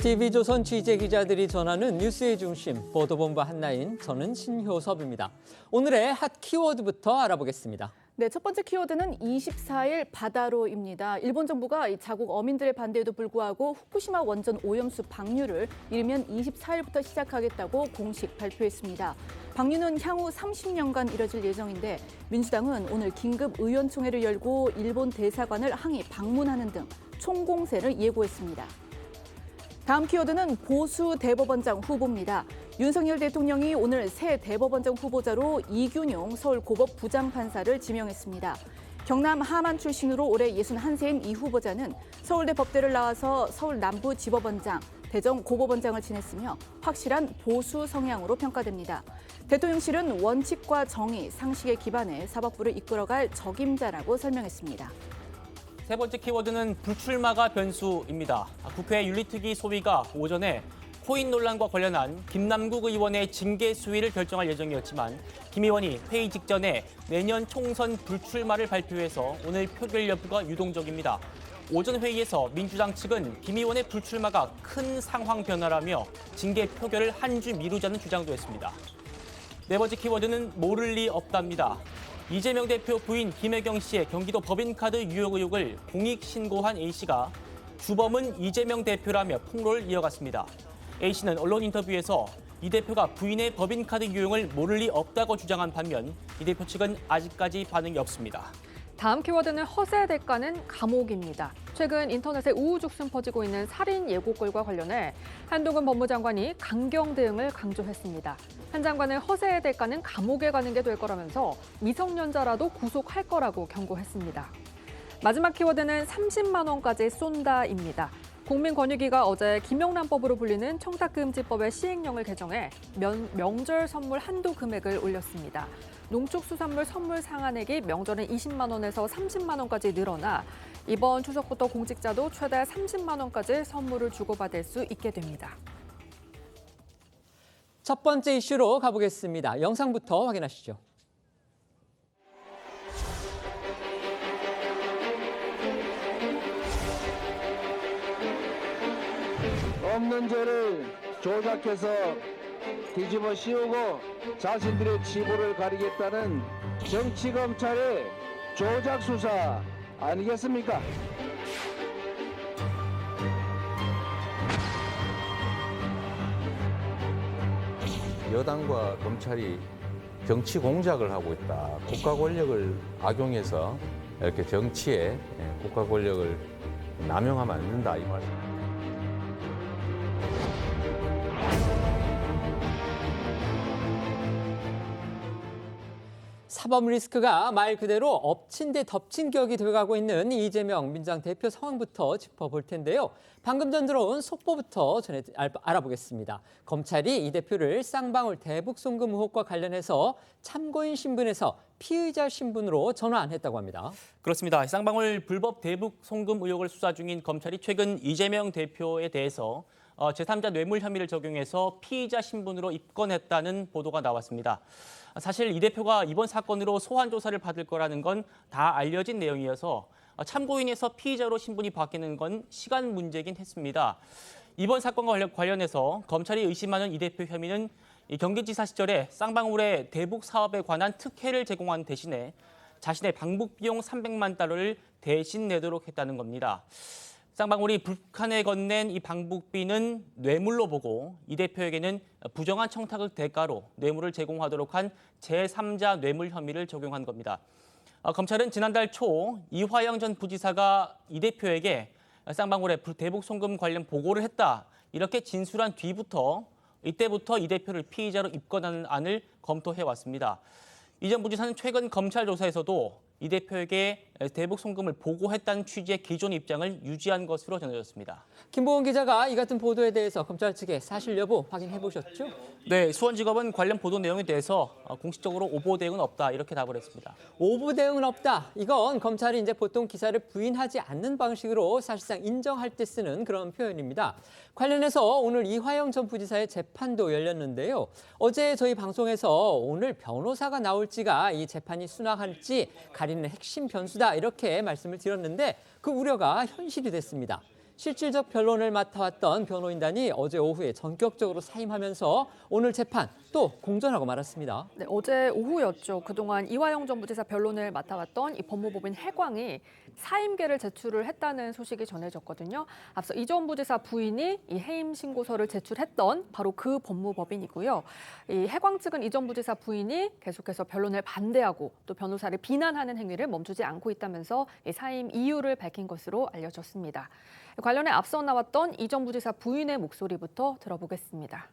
TV조선 취재기자들이 전하는 뉴스의 중심, 보도본부 한나인, 저는 신효섭입니다. 오늘의 핫 키워드부터 알아보겠습니다. 네, 첫 번째 키워드는 24일 바다로입니다. 일본 정부가 자국 어민들의 반대에도 불구하고 후쿠시마 원전 오염수 방류를 이르면 24일부터 시작하겠다고 공식 발표했습니다. 방류는 향후 30년간 이뤄질 예정인데 민주당은 오늘 긴급 의원총회를 열고 일본 대사관을 항의 방문하는 등 총공세를 예고했습니다. 다음 키워드는 보수 대법원장 후보입니다. 윤석열 대통령이 오늘 새 대법원장 후보자로 이균용 서울고법 부장판사를 지명했습니다. 경남 하만 출신으로 올해 61세인 이 후보자는 서울대 법대를 나와서 서울 남부지법원장, 대전 고법원장을 지냈으며 확실한 보수 성향으로 평가됩니다. 대통령실은 원칙과 정의, 상식에 기반해 사법부를 이끌어갈 적임자라고 설명했습니다. 세 번째 키워드는 불출마가 변수입니다. 국회 윤리특위 소위가 오전에 코인 논란과 관련한 김남국 의원의 징계 수위를 결정할 예정이었지만 김 의원이 회의 직전에 내년 총선 불출마를 발표해서 오늘 표결 여부가 유동적입니다. 오전 회의에서 민주당 측은 김 의원의 불출마가 큰 상황 변화라며 징계 표결을 한 주 미루자는 주장도 했습니다. 네 번째 키워드는 모를 리 없답니다. 이재명 대표 부인 김혜경 씨의 경기도 법인카드 유용 의혹을 공익신고한 A씨가 주범은 이재명 대표라며 폭로를 이어갔습니다. A씨는 언론 인터뷰에서 이 대표가 부인의 법인카드 유용을 모를 리 없다고 주장한 반면 이 대표 측은 아직까지 반응이 없습니다. 다음 키워드는 허세의 대가는 감옥입니다. 최근 인터넷에 우후죽순 퍼지고 있는 살인 예고글과 관련해 한동훈 법무장관이 강경 대응을 강조했습니다. 한 장관은 허세의 대가는 감옥에 가는 게 될 거라면서 미성년자라도 구속할 거라고 경고했습니다. 마지막 키워드는 30만 원까지 쏜다입니다. 국민권익위가 어제 김영란법으로 불리는 청탁금지법의 시행령을 개정해 명절 선물 한도 금액을 올렸습니다. 농축수산물 선물 상한액이 명절은 20만 원에서 30만 원까지 늘어나 이번 추석부터 공직자도 최대 30만 원까지 선물을 주고받을 수 있게 됩니다. 첫 번째 이슈로 가보겠습니다. 영상부터 확인하시죠. 없는 죄를 조작해서 뒤집어 씌우고 자신들의 치부를 가리겠다는 정치검찰의 조작 수사 아니겠습니까? 여당과 검찰이 정치 공작을 하고 있다. 국가 권력을 악용해서 이렇게 정치에 국가 권력을 남용하면 안 된다 이 말입니다. 사법 리스크가 말 그대로 엎친 데 덮친 격이 돼가고 있는 이재명 민주당 대표 상황부터 짚어볼 텐데요. 방금 전 들어온 속보부터 알아보겠습니다. 검찰이 이 대표를 쌍방울 대북 송금 의혹과 관련해서 참고인 신분에서 피의자 신분으로 전환했다고 합니다. 그렇습니다. 쌍방울 불법 대북 송금 의혹을 수사 중인 검찰이 최근 이재명 대표에 대해서 제3자 뇌물 혐의를 적용해서 피의자 신분으로 입건했다는 보도가 나왔습니다. 사실 이 대표가 이번 사건으로 소환 조사를 받을 거라는 건 다 알려진 내용이어서 참고인에서 피의자로 신분이 바뀌는 건 시간 문제긴 했습니다. 이번 사건과 관련해서 검찰이 의심하는 이 대표 혐의는 경기지사 시절에 쌍방울의 대북 사업에 관한 특혜를 제공한 대신에 자신의 방북 비용 300만 달러를 대신 내도록 했다는 겁니다. 쌍방울이 북한에 건넨 이 방북비는 뇌물로 보고 이 대표에게는 부정한 청탁의 대가로 뇌물을 제공하도록 한 제3자 뇌물 혐의를 적용한 겁니다. 검찰은 지난달 초 이화영 전 부지사가 이 대표에게 쌍방울의 대북 송금 관련 보고를 했다 이렇게 진술한 뒤부터 이때부터 이 대표를 피의자로 입건하는 안을 검토해왔습니다. 이 전 부지사는 최근 검찰 조사에서도 이 대표에게 대북 송금을 보고했다는 취지의 기존 입장을 유지한 것으로 전해졌습니다. 김보은 기자가 이 같은 보도에 대해서 검찰 측의 사실 여부 확인해 보셨죠? 네, 수원지검은 관련 보도 내용에 대해서 공식적으로 오보 대응은 없다 이렇게 답을 했습니다. 오보 대응은 없다. 이건 검찰이 이제 보통 기사를 부인하지 않는 방식으로 사실상 인정할 때 쓰는 그런 표현입니다. 관련해서 오늘 이화영 전 부지사의 재판도 열렸는데요. 어제 저희 방송에서 오늘 변호사가 나올지가 이 재판이 수락할지 가리는 핵심 변수다 이렇게 말씀을 드렸는데 그 우려가 현실이 됐습니다. 실질적 변론을 맡아왔던 변호인단이 어제 오후에 전격적으로 사임하면서 오늘 재판 또 공전하고 말았습니다. 네, 어제 오후였죠. 그동안 이화영 전 부지사 변론을 맡아왔던 이 법무법인 해광이 사임계를 제출을 했다는 소식이 전해졌거든요. 앞서 이 전 부지사 부인이 이 해임 신고서를 제출했던 바로 그 법무법인이고요. 이 해광 측은 이 전 부지사 부인이 계속해서 변론을 반대하고 또 변호사를 비난하는 행위를 멈추지 않고 있다면서 이 사임 이유를 밝힌 것으로 알려졌습니다. 관련해 앞서 나왔던 이 전 부지사 부인의 목소리부터 들어보겠습니다.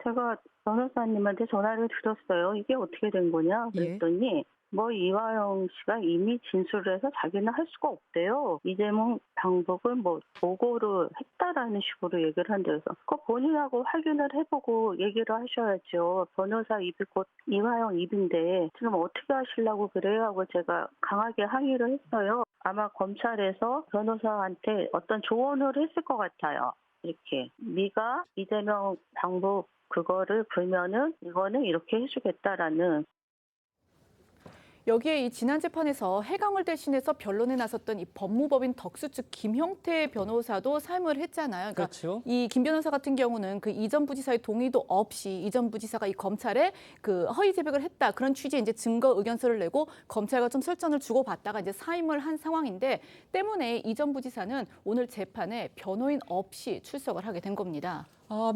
제가 변호사님한테 전화를 드렸어요. 이게 어떻게 된 거냐 그랬더니 뭐 이화영 씨가 이미 진술을 해서 자기는 할 수가 없대요. 이재명 당국을 뭐 보고를 했다라는 식으로 얘기를 한대요. 그래서 그 본인하고 확인을 해보고 얘기를 하셔야죠. 변호사 입이 곧 이화영 입인데 지금 어떻게 하시려고 그래요 하고 제가 강하게 항의를 했어요. 아마 검찰에서 변호사한테 어떤 조언을 했을 것 같아요. 이렇게 네가 이재명 당국 그거를 불면은 이거는 이렇게 해주겠다라는. 여기에 이 지난 재판에서 해광을 대신해서 변론에 나섰던 이 법무법인 덕수 측 김형태 변호사도 사임을 했잖아요. 그러니까 그렇죠. 이 김 변호사 같은 경우는 그 이 전 부지사의 동의도 없이 이 전 부지사가 이 검찰에 그 허위 제백을 했다 그런 취지의 이제 증거 의견서를 내고 검찰과 좀 설전을 주고받다가 이제 사임을 한 상황인데 때문에 이 전 부지사는 오늘 재판에 변호인 없이 출석을 하게 된 겁니다.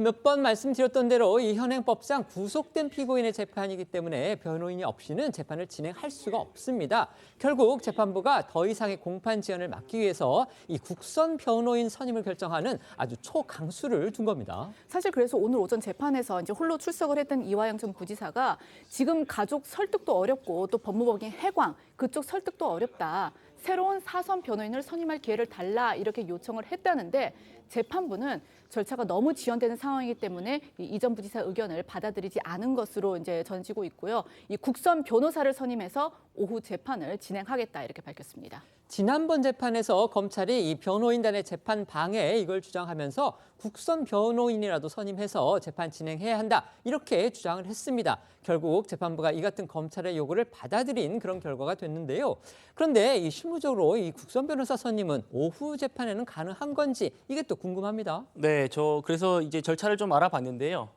몇 번 말씀드렸던 대로 이 현행법상 구속된 피고인의 재판이기 때문에 변호인이 없이는 재판을 진행할 수가 없습니다. 결국 재판부가 더 이상의 공판 지연을 막기 위해서 이 국선 변호인 선임을 결정하는 아주 초강수를 둔 겁니다. 사실 그래서 오늘 오전 재판에서 이제 홀로 출석을 했던 이화영 전 부지사가 지금 가족 설득도 어렵고 또 법무법인 해광 그쪽 설득도 어렵다. 새로운 사선 변호인을 선임할 기회를 달라 이렇게 요청을 했다는데 재판부는 절차가 너무 지연되는 상황이기 때문에 이 전 부지사 의견을 받아들이지 않은 것으로 이제 전해지고 있고요. 이 국선 변호사를 선임해서 오후 재판을 진행하겠다 이렇게 밝혔습니다. 지난번 재판에서 검찰이 이 변호인단의 재판 방해 이걸 주장하면서 국선 변호인이라도 선임해서 재판 진행해야 한다 이렇게 주장을 했습니다. 결국 재판부가 이 같은 검찰의 요구를 받아들인 그런 결과가 됐는데요. 그런데 이 실무적으로 이 국선 변호사 선임은 오후 재판에는 가능한 건지 이게 또 궁금합니다. 네, 저 그래서 이제 절차를 좀 알아봤는데요.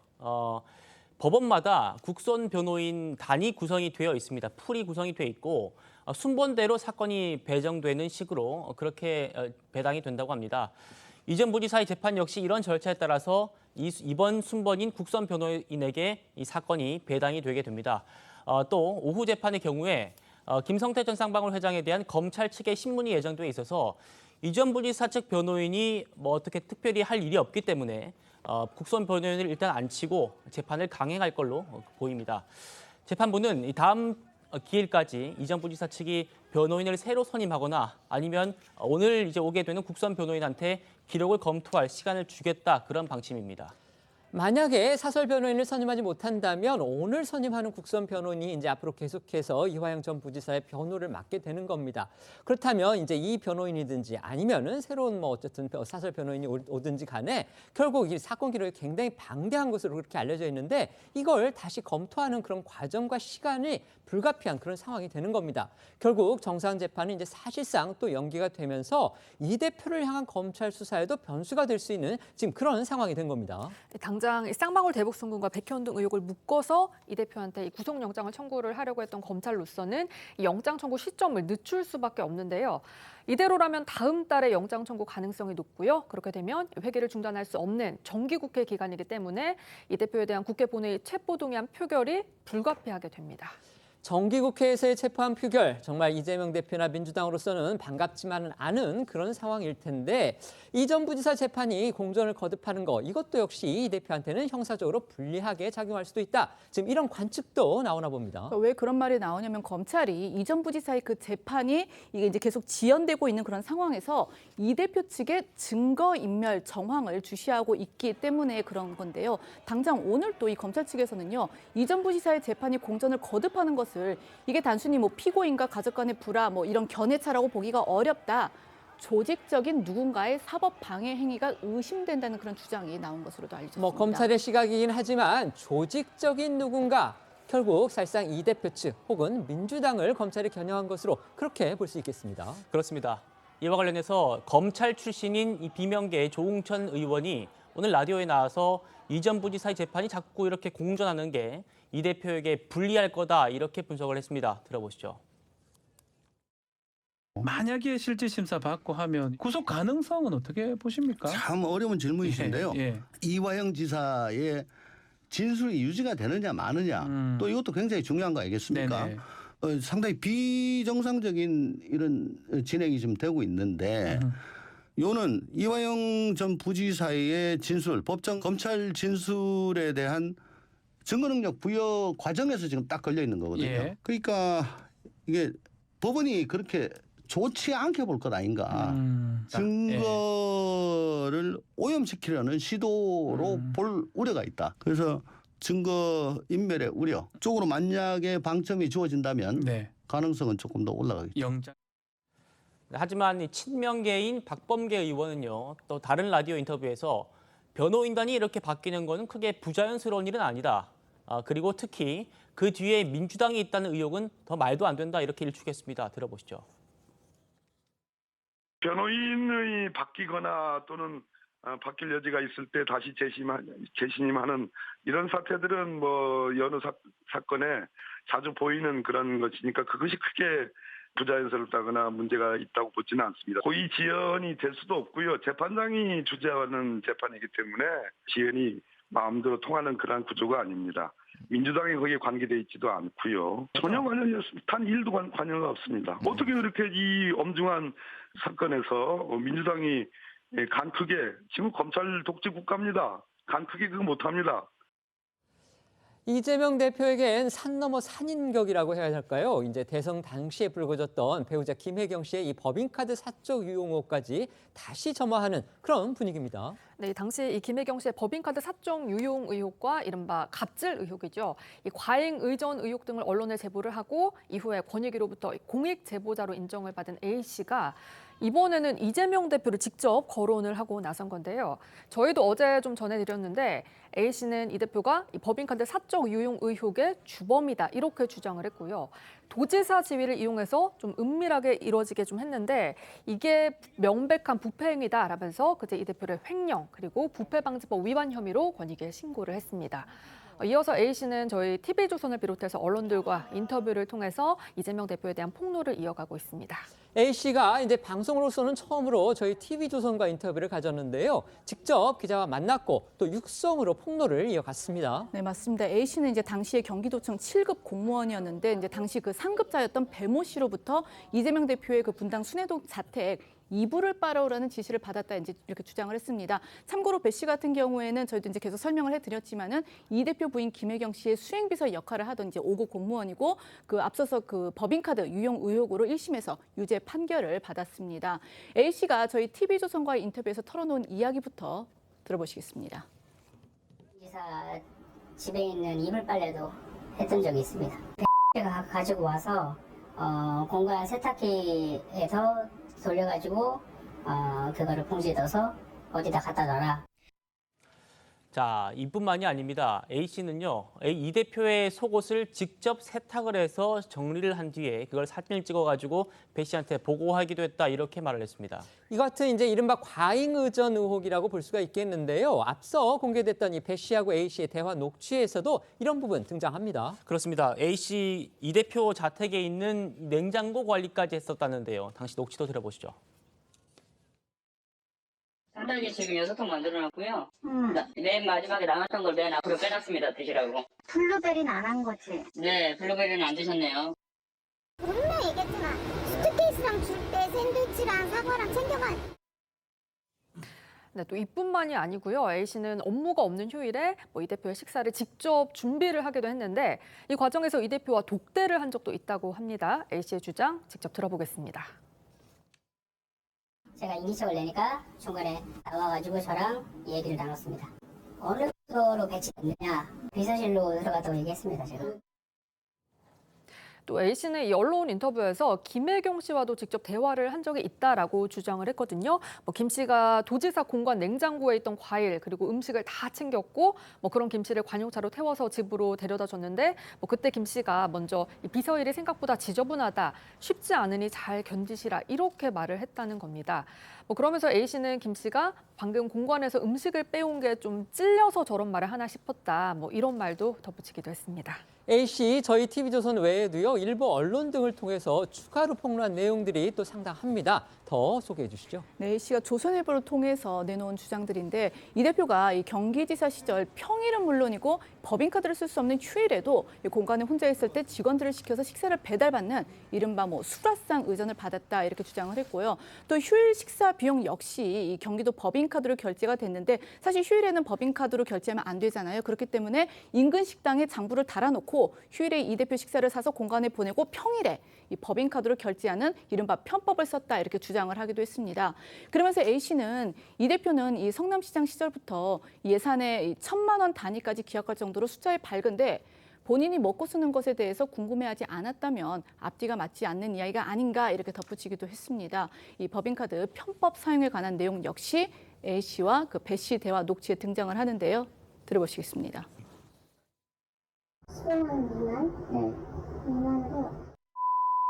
법원마다 국선 변호인 단이 구성이 되어 있습니다. 풀이 구성이 되어 있고 순번대로 사건이 배정되는 식으로 그렇게 배당이 된다고 합니다. 이 전 부지사의 재판 역시 이런 절차에 따라서 이번 순번인 국선 변호인에게 이 사건이 배당이 되게 됩니다. 또 오후 재판의 경우에 김성태 전 쌍방울 회장에 대한 검찰 측의 신문이 예정돼 있어서 이 전 부지사 측 변호인이 뭐 어떻게 특별히 할 일이 없기 때문에 국선 변호인을 일단 앉히고 재판을 강행할 걸로 보입니다. 재판부는 이 다음 기일까지 이 전 부지사 측이 변호인을 새로 선임하거나 아니면 오늘 이제 오게 되는 국선 변호인한테 기록을 검토할 시간을 주겠다 그런 방침입니다. 만약에 사설 변호인을 선임하지 못한다면 오늘 선임하는 국선 변호인이 이제 앞으로 계속해서 이화영 전 부지사의 변호를 맡게 되는 겁니다. 그렇다면 이제 이 변호인이든지 아니면은 새로운 뭐 어쨌든 사설 변호인이 오든지 간에 결국 이 사건 기록이 굉장히 방대한 것으로 그렇게 알려져 있는데 이걸 다시 검토하는 그런 과정과 시간이 불가피한 그런 상황이 되는 겁니다. 결국 정상 재판은 이제 사실상 또 연기가 되면서 이 대표를 향한 검찰 수사에도 변수가 될 수 있는 지금 그런 상황이 된 겁니다. 당장 쌍방울 대북 송금과 백현 등 의혹을 묶어서 이 대표한테 이 구속영장을 청구를 하려고 했던 검찰로서는 이 영장 청구 시점을 늦출 수밖에 없는데요. 이대로라면 다음 달에 영장 청구 가능성이 높고요. 그렇게 되면 회기를 중단할 수 없는 정기국회 기간이기 때문에 이 대표에 대한 국회 본회의 체포동의안 표결이 불가피하게 됩니다. 정기국회에서의 체포한 표결, 정말 이재명 대표나 민주당으로서는 반갑지만은 않은 그런 상황일 텐데 이 전 부지사 재판이 공전을 거듭하는 거 이것도 역시 이 대표한테는 형사적으로 불리하게 작용할 수도 있다. 지금 이런 관측도 나오나 봅니다. 왜 그런 말이 나오냐면 검찰이 이 전 부지사의 그 재판이 이게 이제 계속 지연되고 있는 그런 상황에서 이 대표 측의 증거인멸 정황을 주시하고 있기 때문에 그런 건데요. 당장 오늘 또 이 검찰 측에서는요. 이 전 부지사의 재판이 공전을 거듭하는 것을 이게 단순히 뭐 피고인과 가족 간의 불화 뭐 이런 견해차라고 보기가 어렵다. 조직적인 누군가의 사법 방해 행위가 의심된다는 그런 주장이 나온 것으로도 알려졌습니다. 뭐 검찰의 시각이긴 하지만 조직적인 누군가 결국 사실상 이 대표 측 혹은 민주당을 검찰이 겨냥한 것으로 그렇게 볼 수 있겠습니다. 그렇습니다. 이와 관련해서 검찰 출신인 이 비명계 조웅천 의원이 오늘 라디오에 나와서 이 전 부지사의 재판이 자꾸 이렇게 공전하는 게 이 대표에게 불리할 거다 이렇게 분석을 했습니다. 들어보시죠. 만약에 실질 심사 받고 하면 구속 가능성은 어떻게 보십니까? 참 어려운 질문이신데요. 예. 이화영 지사의 진술이 유지가 되느냐 마느냐 또 이것도 굉장히 중요한 거 아니겠습니까? 네네. 상당히 비정상적인 이런 진행이 지금 되고 있는데 요는 이화영 전 부지사의 진술, 법정 검찰 진술에 대한 증거능력 부여 과정에서 지금 딱 걸려 있는 거거든요. 예. 그러니까 이게 법원이 그렇게 좋지 않게 볼 것 아닌가. 증거를 오염시키려는 시도로 볼 우려가 있다. 그래서 증거 인멸의 우려 쪽으로 만약에 방점이 주어진다면 네. 가능성은 조금 더 올라가겠죠. 영장. 하지만 이 친명계인 박범계 의원은요, 또 다른 라디오 인터뷰에서 변호인단이 이렇게 바뀌는 것은 크게 부자연스러운 일은 아니다. 그리고 특히 그 뒤에 민주당이 있다는 의혹은 더 말도 안 된다 이렇게 일축했습니다. 들어보시죠. 변호인이 바뀌거나 또는 바뀔 여지가 있을 때 다시 재신임하는 이런 사태들은 뭐 여느 사건에 자주 보이는 그런 것이니까 그것이 크게 부자연스럽다거나 문제가 있다고 보지는 않습니다. 고의 지연이 될 수도 없고요. 재판장이 주재하는 재판이기 때문에 지연이 마음대로 통하는 그런 구조가 아닙니다. 민주당이 거기에 관계되어 있지도 않고요. 전혀 관련이 없습니다. 단 1도 관여가 없습니다. 어떻게 그렇게 이 엄중한 사건에서 민주당이 간 크게 지금 검찰 독재 국가입니다. 간 크게 그거 못합니다. 이재명 대표에겐 산 넘어 산인격이라고 해야 할까요? 이제 대선 당시에 불거졌던 배우자 김혜경 씨의 이 법인카드 사적 유용 의혹까지 다시 점화하는 그런 분위기입니다. 네, 당시 이 김혜경 씨의 법인카드 사적 유용 의혹과 이른바 갑질 의혹이죠. 이 과잉 의전 의혹 등을 언론에 제보를 하고 이후에 권익위로부터 공익 제보자로 인정을 받은 A 씨가 이번에는 이재명 대표를 직접 거론을 하고 나선 건데요. 저희도 어제 좀 전해드렸는데 A 씨는 이 대표가 이 법인카드 사적 유용 의혹의 주범이다 이렇게 주장을 했고요. 도지사 지위를 이용해서 좀 은밀하게 이루어지게 좀 했는데 이게 명백한 부패 행위다라면서 그제 이 대표를 횡령 그리고 부패방지법 위반 혐의로 권익위에 신고를 했습니다. 이어서 A 씨는 저희 TV조선을 비롯해서 언론들과 인터뷰를 통해서 이재명 대표에 대한 폭로를 이어가고 있습니다. A 씨가 이제 방송으로서는 처음으로 저희 TV조선과 인터뷰를 가졌는데요. 직접 기자와 만났고 또 육성으로 폭로를 이어갔습니다. 네, 맞습니다. A 씨는 이제 당시에 경기도청 7급 공무원이었는데 이제 당시 그 상급자였던 배모 씨로부터 이재명 대표의 그 분당 순회동 자택 이불을 빨아오라는 지시를 받았다 이제 이렇게 주장을 했습니다. 참고로 배 씨 같은 경우에는 저희도 이제 계속 설명을 해드렸지만은 이 대표 부인 김혜경 씨의 수행비서 역할을 하던 이제 5급 공무원이고 그 앞서서 그 법인카드 유용 의혹으로 1심에서 유죄 판결을 받았습니다. A 씨가 저희 TV조선과의 인터뷰에서 털어놓은 이야기부터 들어보시겠습니다. 지사 집에 있는 이불 빨래도 했던 적이 있습니다. 가 가지고 와서 공간 세탁기에서 돌려가지고 그거를 봉지에 넣어서 어디다 갖다 놔라. 자, 이뿐만이 아닙니다. A 씨는요, 이 대표의 속옷을 직접 세탁을 해서 정리를 한 뒤에 그걸 사진을 찍어가지고 배 씨한테 보고하기도 했다 이렇게 말을 했습니다. 이 같은 이제 이른바 과잉 의전 의혹이라고 볼 수가 있겠는데요. 앞서 공개됐던 이 배 씨하고 A 씨의 대화 녹취에서도 이런 부분 등장합니다. 그렇습니다. A 씨 이 대표 자택에 있는 냉장고 관리까지 했었다는데요. 당시 녹취도 들어보시죠. 간단하게 지금 6통 만들어놨고요. 맨 마지막에 남았던 걸 맨 앞으로 빼놨습니다. 드시라고. 블루베리는 안 한 거지? 네, 블루베리는 안 드셨네요. 분명히 얘기했지만 수트케이스랑 줄 때 샌드위치랑 사과랑 챙겨가. 네, 또 이뿐만이 아니고요. A 씨는 업무가 없는 휴일에 이 대표의 식사를 직접 준비를 하기도 했는데 이 과정에서 이 대표와 독대를 한 적도 있다고 합니다. A 씨의 주장 직접 들어보겠습니다. 제가 인기척을 내니까 중간에 나와가지고 저랑 얘기를 나눴습니다. 어느 부서로 배치됐느냐 비서실로 들어갔다고 얘기했습니다. 제가. 또 A씨는 이 언론 인터뷰에서 김혜경 씨와도 직접 대화를 한 적이 있다라고 주장을 했거든요. 김 씨가 도지사 공관 냉장고에 있던 과일 그리고 음식을 다 챙겼고 그런 김 씨를 관용차로 태워서 집으로 데려다 줬는데 그때 김 씨가 먼저 이 비서일이 생각보다 지저분하다, 쉽지 않으니 잘 견디시라 이렇게 말을 했다는 겁니다. 그러면서 A씨는 김 씨가 방금 공관에서 음식을 빼온 게 좀 찔려서 저런 말을 하나 싶었다. 이런 말도 덧붙이기도 했습니다. A씨 저희 TV조선 외에도요 일부 언론 등을 통해서 추가로 폭로한 내용들이 또 상당합니다. 더 소개해 주시죠. 네, A씨가 조선일보를 통해서 내놓은 주장들인데 이 대표가 이 경기지사 시절 평일은 물론이고 법인카드를 쓸 수 없는 휴일에도 이 공간에 혼자 있을 때 직원들을 시켜서 식사를 배달받는 이른바 수라상 의전을 받았다 이렇게 주장을 했고요. 또 휴일 식사 비용 역시 이 경기도 법인카드로 결제가 됐는데 사실 휴일에는 법인카드로 결제하면 안 되잖아요. 그렇기 때문에 인근 식당에 장부를 달아놓고 휴일에 이 대표 식사를 사서 공간에 보내고 평일에 이 법인카드로 결제하는 이른바 편법을 썼다 이렇게 주장을 하기도 했습니다. 그러면서 A씨는 이 대표는 이 성남시장 시절부터 예산의 1,000만 원 단위까지 기약할 정도로 숫자에 밝은데 본인이 먹고 쓰는 것에 대해서 궁금해하지 않았다면 앞뒤가 맞지 않는 이야기가 아닌가 이렇게 덧붙이기도 했습니다. 이 법인카드 편법 사용에 관한 내용 역시 A씨와 그 B씨 대화 녹취에 등장을 하는데요. 들어보시겠습니다. 15만 미만으로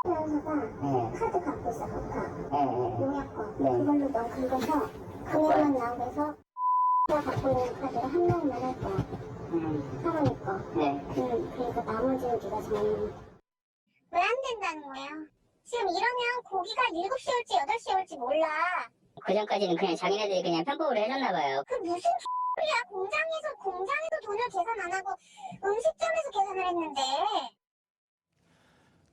회사가 카드 갖고 있어, 카드. 용약권. 그걸로 너 긁어서 금액만 나오게 해서 내가 갖고 있는 카드를 한 명만 할 거야. 사람일 거. 그러니까 나머지는 네가 정하는. 왜 안 된다는 거야? 지금 이러면 고기가 7시에 올지 8시에 올지 몰라. 그 전까지는 그냥 자기네들이 그냥 편법으로 해줬나 봐요. 그 무슨 소리야? 공장에서 돈을 계산 안 하고 음식점에서 계산을 했는데.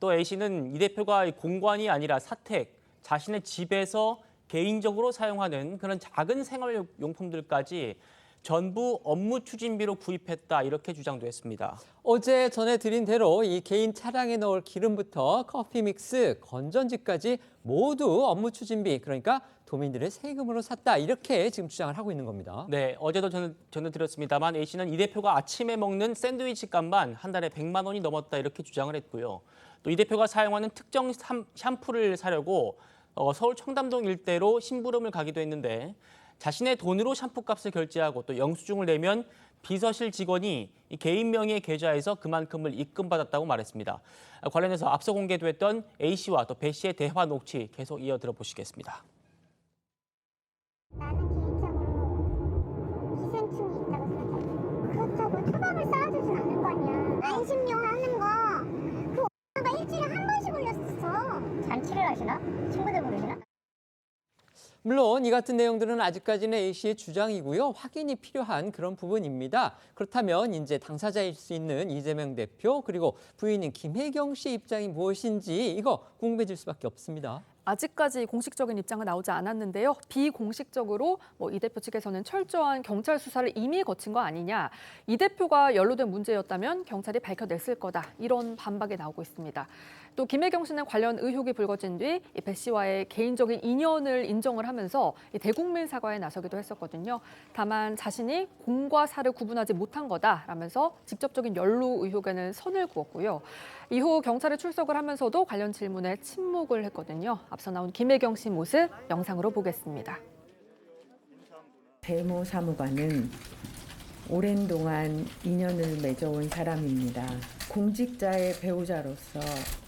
또 A씨는 이 대표가 공관이 아니라 사택, 자신의 집에서 개인적으로 사용하는 그런 작은 생활용품들까지 전부 업무 추진비로 구입했다 이렇게 주장도 했습니다. 어제 전해드린 대로 이 개인 차량에 넣을 기름부터 커피 믹스, 건전지까지 모두 업무 추진비, 그러니까 도민들의 세금으로 샀다 이렇게 지금 주장을 하고 있는 겁니다. 네, 어제도 전해드렸습니다만 A씨는 이 대표가 아침에 먹는 샌드위치 값만 한 달에 100만 원이 넘었다 이렇게 주장을 했고요. 또 이 대표가 사용하는 특정 샴푸를 사려고 서울 청담동 일대로 심부름을 가기도 했는데 자신의 돈으로 샴푸값을 결제하고 또 영수증을 내면 비서실 직원이 이 개인 명의의 계좌에서 그만큼을 입금받았다고 말했습니다. 관련해서 앞서 공개됐던 A씨와 또 B씨의 대화 녹취 계속 이어 들어보시겠습니다. 나는 개인적으로 기생충이 있다고 생각해. 그렇다고 초밥을 쌓아주진 않을 거 아니야. 안심용 하는 거, 그 X가 일주일에 한 번씩 올렸었어. 잔치를 하시나? 친구들 부르시나? 물론 이 같은 내용들은 아직까지는 A씨의 주장이고요. 확인이 필요한 그런 부분입니다. 그렇다면 이제 당사자일 수 있는 이재명 대표 그리고 부인인 김혜경 씨 입장이 무엇인지 이거 궁금해질 수밖에 없습니다. 아직까지 공식적인 입장은 나오지 않았는데요. 비공식적으로 이 대표 측에서는 철저한 경찰 수사를 이미 거친 거 아니냐. 이 대표가 연루된 문제였다면 경찰이 밝혀냈을 거다. 이런 반박이 나오고 있습니다. 또 김혜경 씨는 관련 의혹이 불거진 뒤 배 씨와의 개인적인 인연을 인정을 하면서 대국민 사과에 나서기도 했었거든요. 다만 자신이 공과 사를 구분하지 못한 거다라면서 직접적인 연루 의혹에는 선을 그었고요. 이후 경찰에 출석을 하면서도 관련 질문에 침묵을 했거든요. 앞서 나온 김혜경 씨 모습 영상으로 보겠습니다. 배모 사무관은 오랜 동안 인연을 맺어온 사람입니다. 공직자의 배우자로서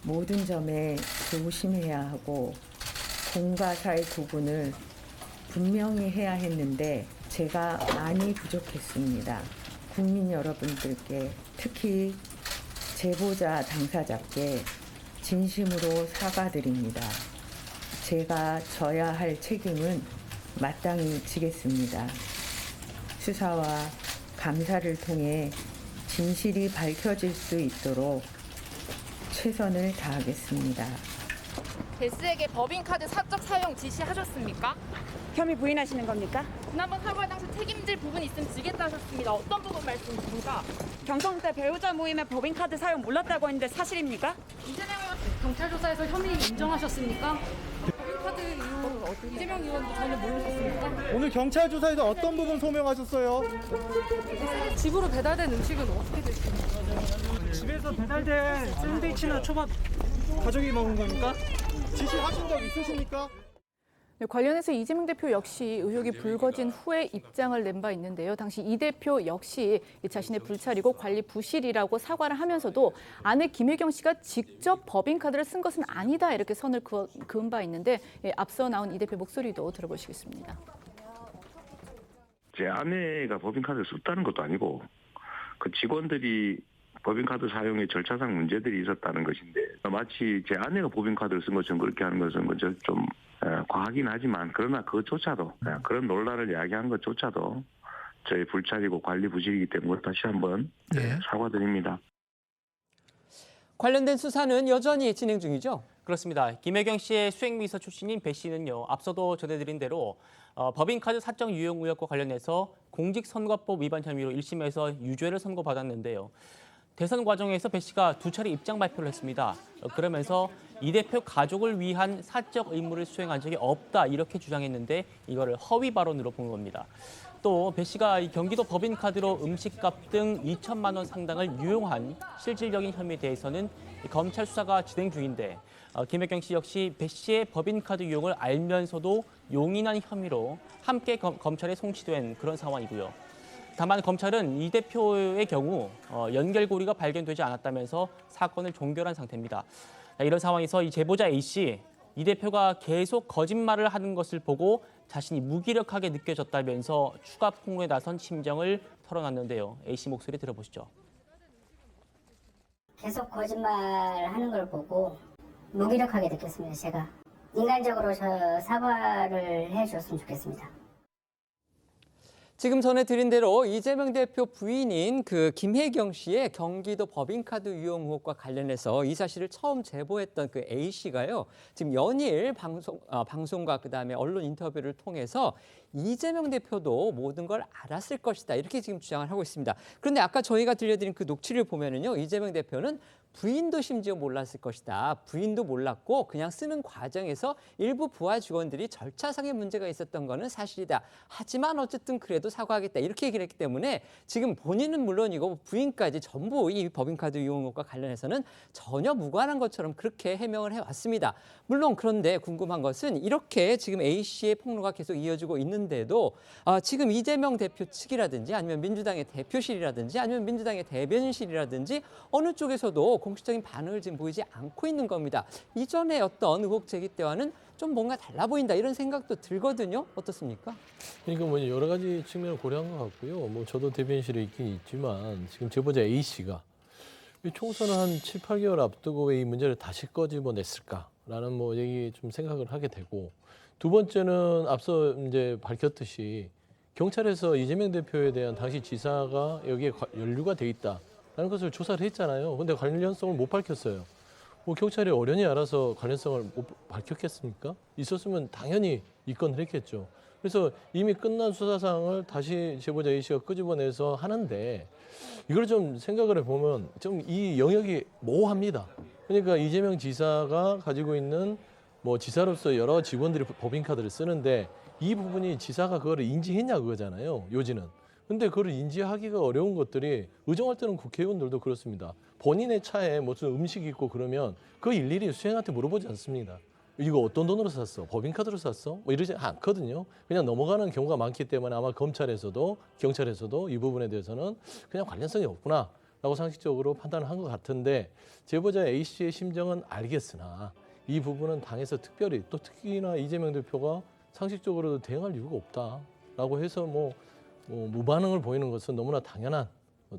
모든 점에 조심해야 하고 공과 사의 구분을 분명히 해야 했는데 제가 많이 부족했습니다. 국민 여러분들께 특히 제보자 당사자께 진심으로 사과드립니다. 제가 져야 할 책임은 마땅히 지겠습니다. 수사와 감사를 통해 진실이 밝혀질 수 있도록 최선을 다하겠습니다. 베스에게 법인카드 사적 사용 지시하셨습니까? 혐의 부인하시는 겁니까? 지난번 사과 당시 책임질 부분이 있으면 지겠다 하셨습니다. 어떤 부분 말씀이십니까? 경성 때 배우자 모임에 법인카드 사용 몰랐다고 했는데 사실입니까? 이재명 의원 경찰 조사에서 혐의 인정하셨습니까? 법인카드 이후 이재명 의원도 전혀 모르셨습니까? 오늘 경찰 조사에서 어떤 부분 소명하셨어요? 집으로 배달된 음식은 어떻게 됐습니까? 집에서 배달된 샌드위치나 초밥 가족이 먹은 겁니까? 지시하신 적 있으십니까? 네, 관련해서 이재명 대표 역시 의혹이 불거진 후에 입장을 낸 바 있는데요. 당시 이 대표 역시 자신의 불찰이고 관리 부실이라고 사과를 하면서도 아내 김혜경 씨가 직접 법인카드를 쓴 것은 아니다 이렇게 선을 그은 바 있는데 앞서 나온 이 대표 목소리도 들어보시겠습니다. 제 아내가 법인카드를 썼다는 것도 아니고 그 직원들이 법인카드 사용에 절차상 문제들이 있었다는 것인데 마치 제 아내가 법인카드를 쓴 것처럼 그렇게 하는 것은 좀 과하긴 하지만 그러나 그것조차도 그런 논란을 야기한 것조차도 저희 불찰이고 관리 부실이기 때문에 다시 한번 사과드립니다. 관련된 수사는 여전히 진행 중이죠? 그렇습니다. 김혜경 씨의 수행비서 출신인 배 씨는요. 앞서도 전해드린 대로 법인카드 사적 유용 의혹과 관련해서 공직선거법 위반 혐의로 1심에서 유죄를 선고받았는데요. 대선 과정에서 배 씨가 2차례 입장 발표를 했습니다. 그러면서 이 대표 가족을 위한 사적 의무를 수행한 적이 없다 이렇게 주장했는데 이거를 허위 발언으로 본 겁니다. 또 배 씨가 경기도 법인카드로 음식값 등 2천만 원 상당을 유용한 실질적인 혐의에 대해서는 검찰 수사가 진행 중인데 김혜경 씨 역시 배 씨의 법인카드 유용을 알면서도 용인한 혐의로 함께 검찰에 송치된 그런 상황이고요. 다만 검찰은 이 대표의 경우 연결고리가 발견되지 않았다면서 사건을 종결한 상태입니다. 이런 상황에서 이 제보자 A씨, 이 대표가 계속 거짓말을 하는 것을 보고 자신이 무기력하게 느껴졌다면서 추가 폭로에 나선 심정을 털어놨는데요. A씨 목소리 들어보시죠. 계속 거짓말하는 걸 보고 무기력하게 느꼈습니다. 제가 인간적으로 저 사과를 해줬으면 좋겠습니다. 지금 전해드린 대로 이재명 대표 부인인 그 김혜경 씨의 경기도 법인카드 유용 의혹과 관련해서 이 사실을 처음 제보했던 그 A 씨가요. 지금 연일 방송과 그다음에 언론 인터뷰를 통해서 이재명 대표도 모든 걸 알았을 것이다. 이렇게 지금 주장을 하고 있습니다. 그런데 아까 저희가 들려드린 그 녹취를 보면은요. 이재명 대표는 부인도 심지어 몰랐을 것이다. 부인도 몰랐고 그냥 쓰는 과정에서 일부 부하 직원들이 절차상의 문제가 있었던 거는 사실이다. 하지만 어쨌든 그래도 사과하겠다. 이렇게 얘기를 했기 때문에 지금 본인은 물론이고 부인까지 전부 이 법인카드 이용 의혹과 관련해서는 전혀 무관한 것처럼 그렇게 해명을 해왔습니다. 물론 그런데 궁금한 것은 이렇게 지금 A씨의 폭로가 계속 이어지고 있는데도 지금 이재명 대표 측이라든지 아니면 민주당의 대표실이라든지 아니면 민주당의 대변인실이라든지 어느 쪽에서도 공식적인 반응을 지금 보이지 않고 있는 겁니다. 이전에 어떤 의혹 제기 때와는 좀 뭔가 달라 보인다 이런 생각도 들거든요. 어떻습니까? 그러니까 뭐 여러 가지 측면을 고려한 것 같고요. 뭐 저도 대변인실에 있긴 있지만 지금 제보자 A 씨가 총선을 한 7, 8개월 앞두고 왜 이 문제를 다시 꺼집어냈을까라는 뭐 얘기 좀 생각을 하게 되고 두 번째는 앞서 이제 밝혔듯이 경찰에서 이재명 대표에 대한 당시 지사가 여기에 연루가 돼 있다라는 것을 조사를 했잖아요. 근데 관련성을 못 밝혔어요. 뭐 경찰이 어련히 알아서 관련성을 못 밝혔겠습니까? 있었으면 당연히 입건을 했겠죠. 그래서 이미 끝난 수사상을 다시 제보자 A 씨가 끄집어내서 하는데 이걸 좀 생각을 해보면 좀 이 영역이 모호합니다. 그러니까 이재명 지사가 가지고 있는 뭐 지사로서 여러 직원들이 법인카드를 쓰는데 이 부분이 지사가 그거를 인지했냐 그거잖아요. 요지는. 근데 그걸 인지하기가 어려운 것들이 의정할 때는 국회의원들도 그렇습니다. 본인의 차에 무슨 음식이 있고 그러면 그 일일이 수행한테 물어보지 않습니다. 이거 어떤 돈으로 샀어? 법인카드로 샀어? 뭐 이러지 않거든요. 그냥 넘어가는 경우가 많기 때문에 아마 검찰에서도 경찰에서도 이 부분에 대해서는 그냥 관련성이 없구나라고 상식적으로 판단을 한 것 같은데 제보자 A 씨의 심정은 알겠으나 이 부분은 당에서 특별히 또 특히나 이재명 대표가 상식적으로도 대응할 이유가 없다라고 해서 뭐 무반응을 보이는 것은 너무나 당연한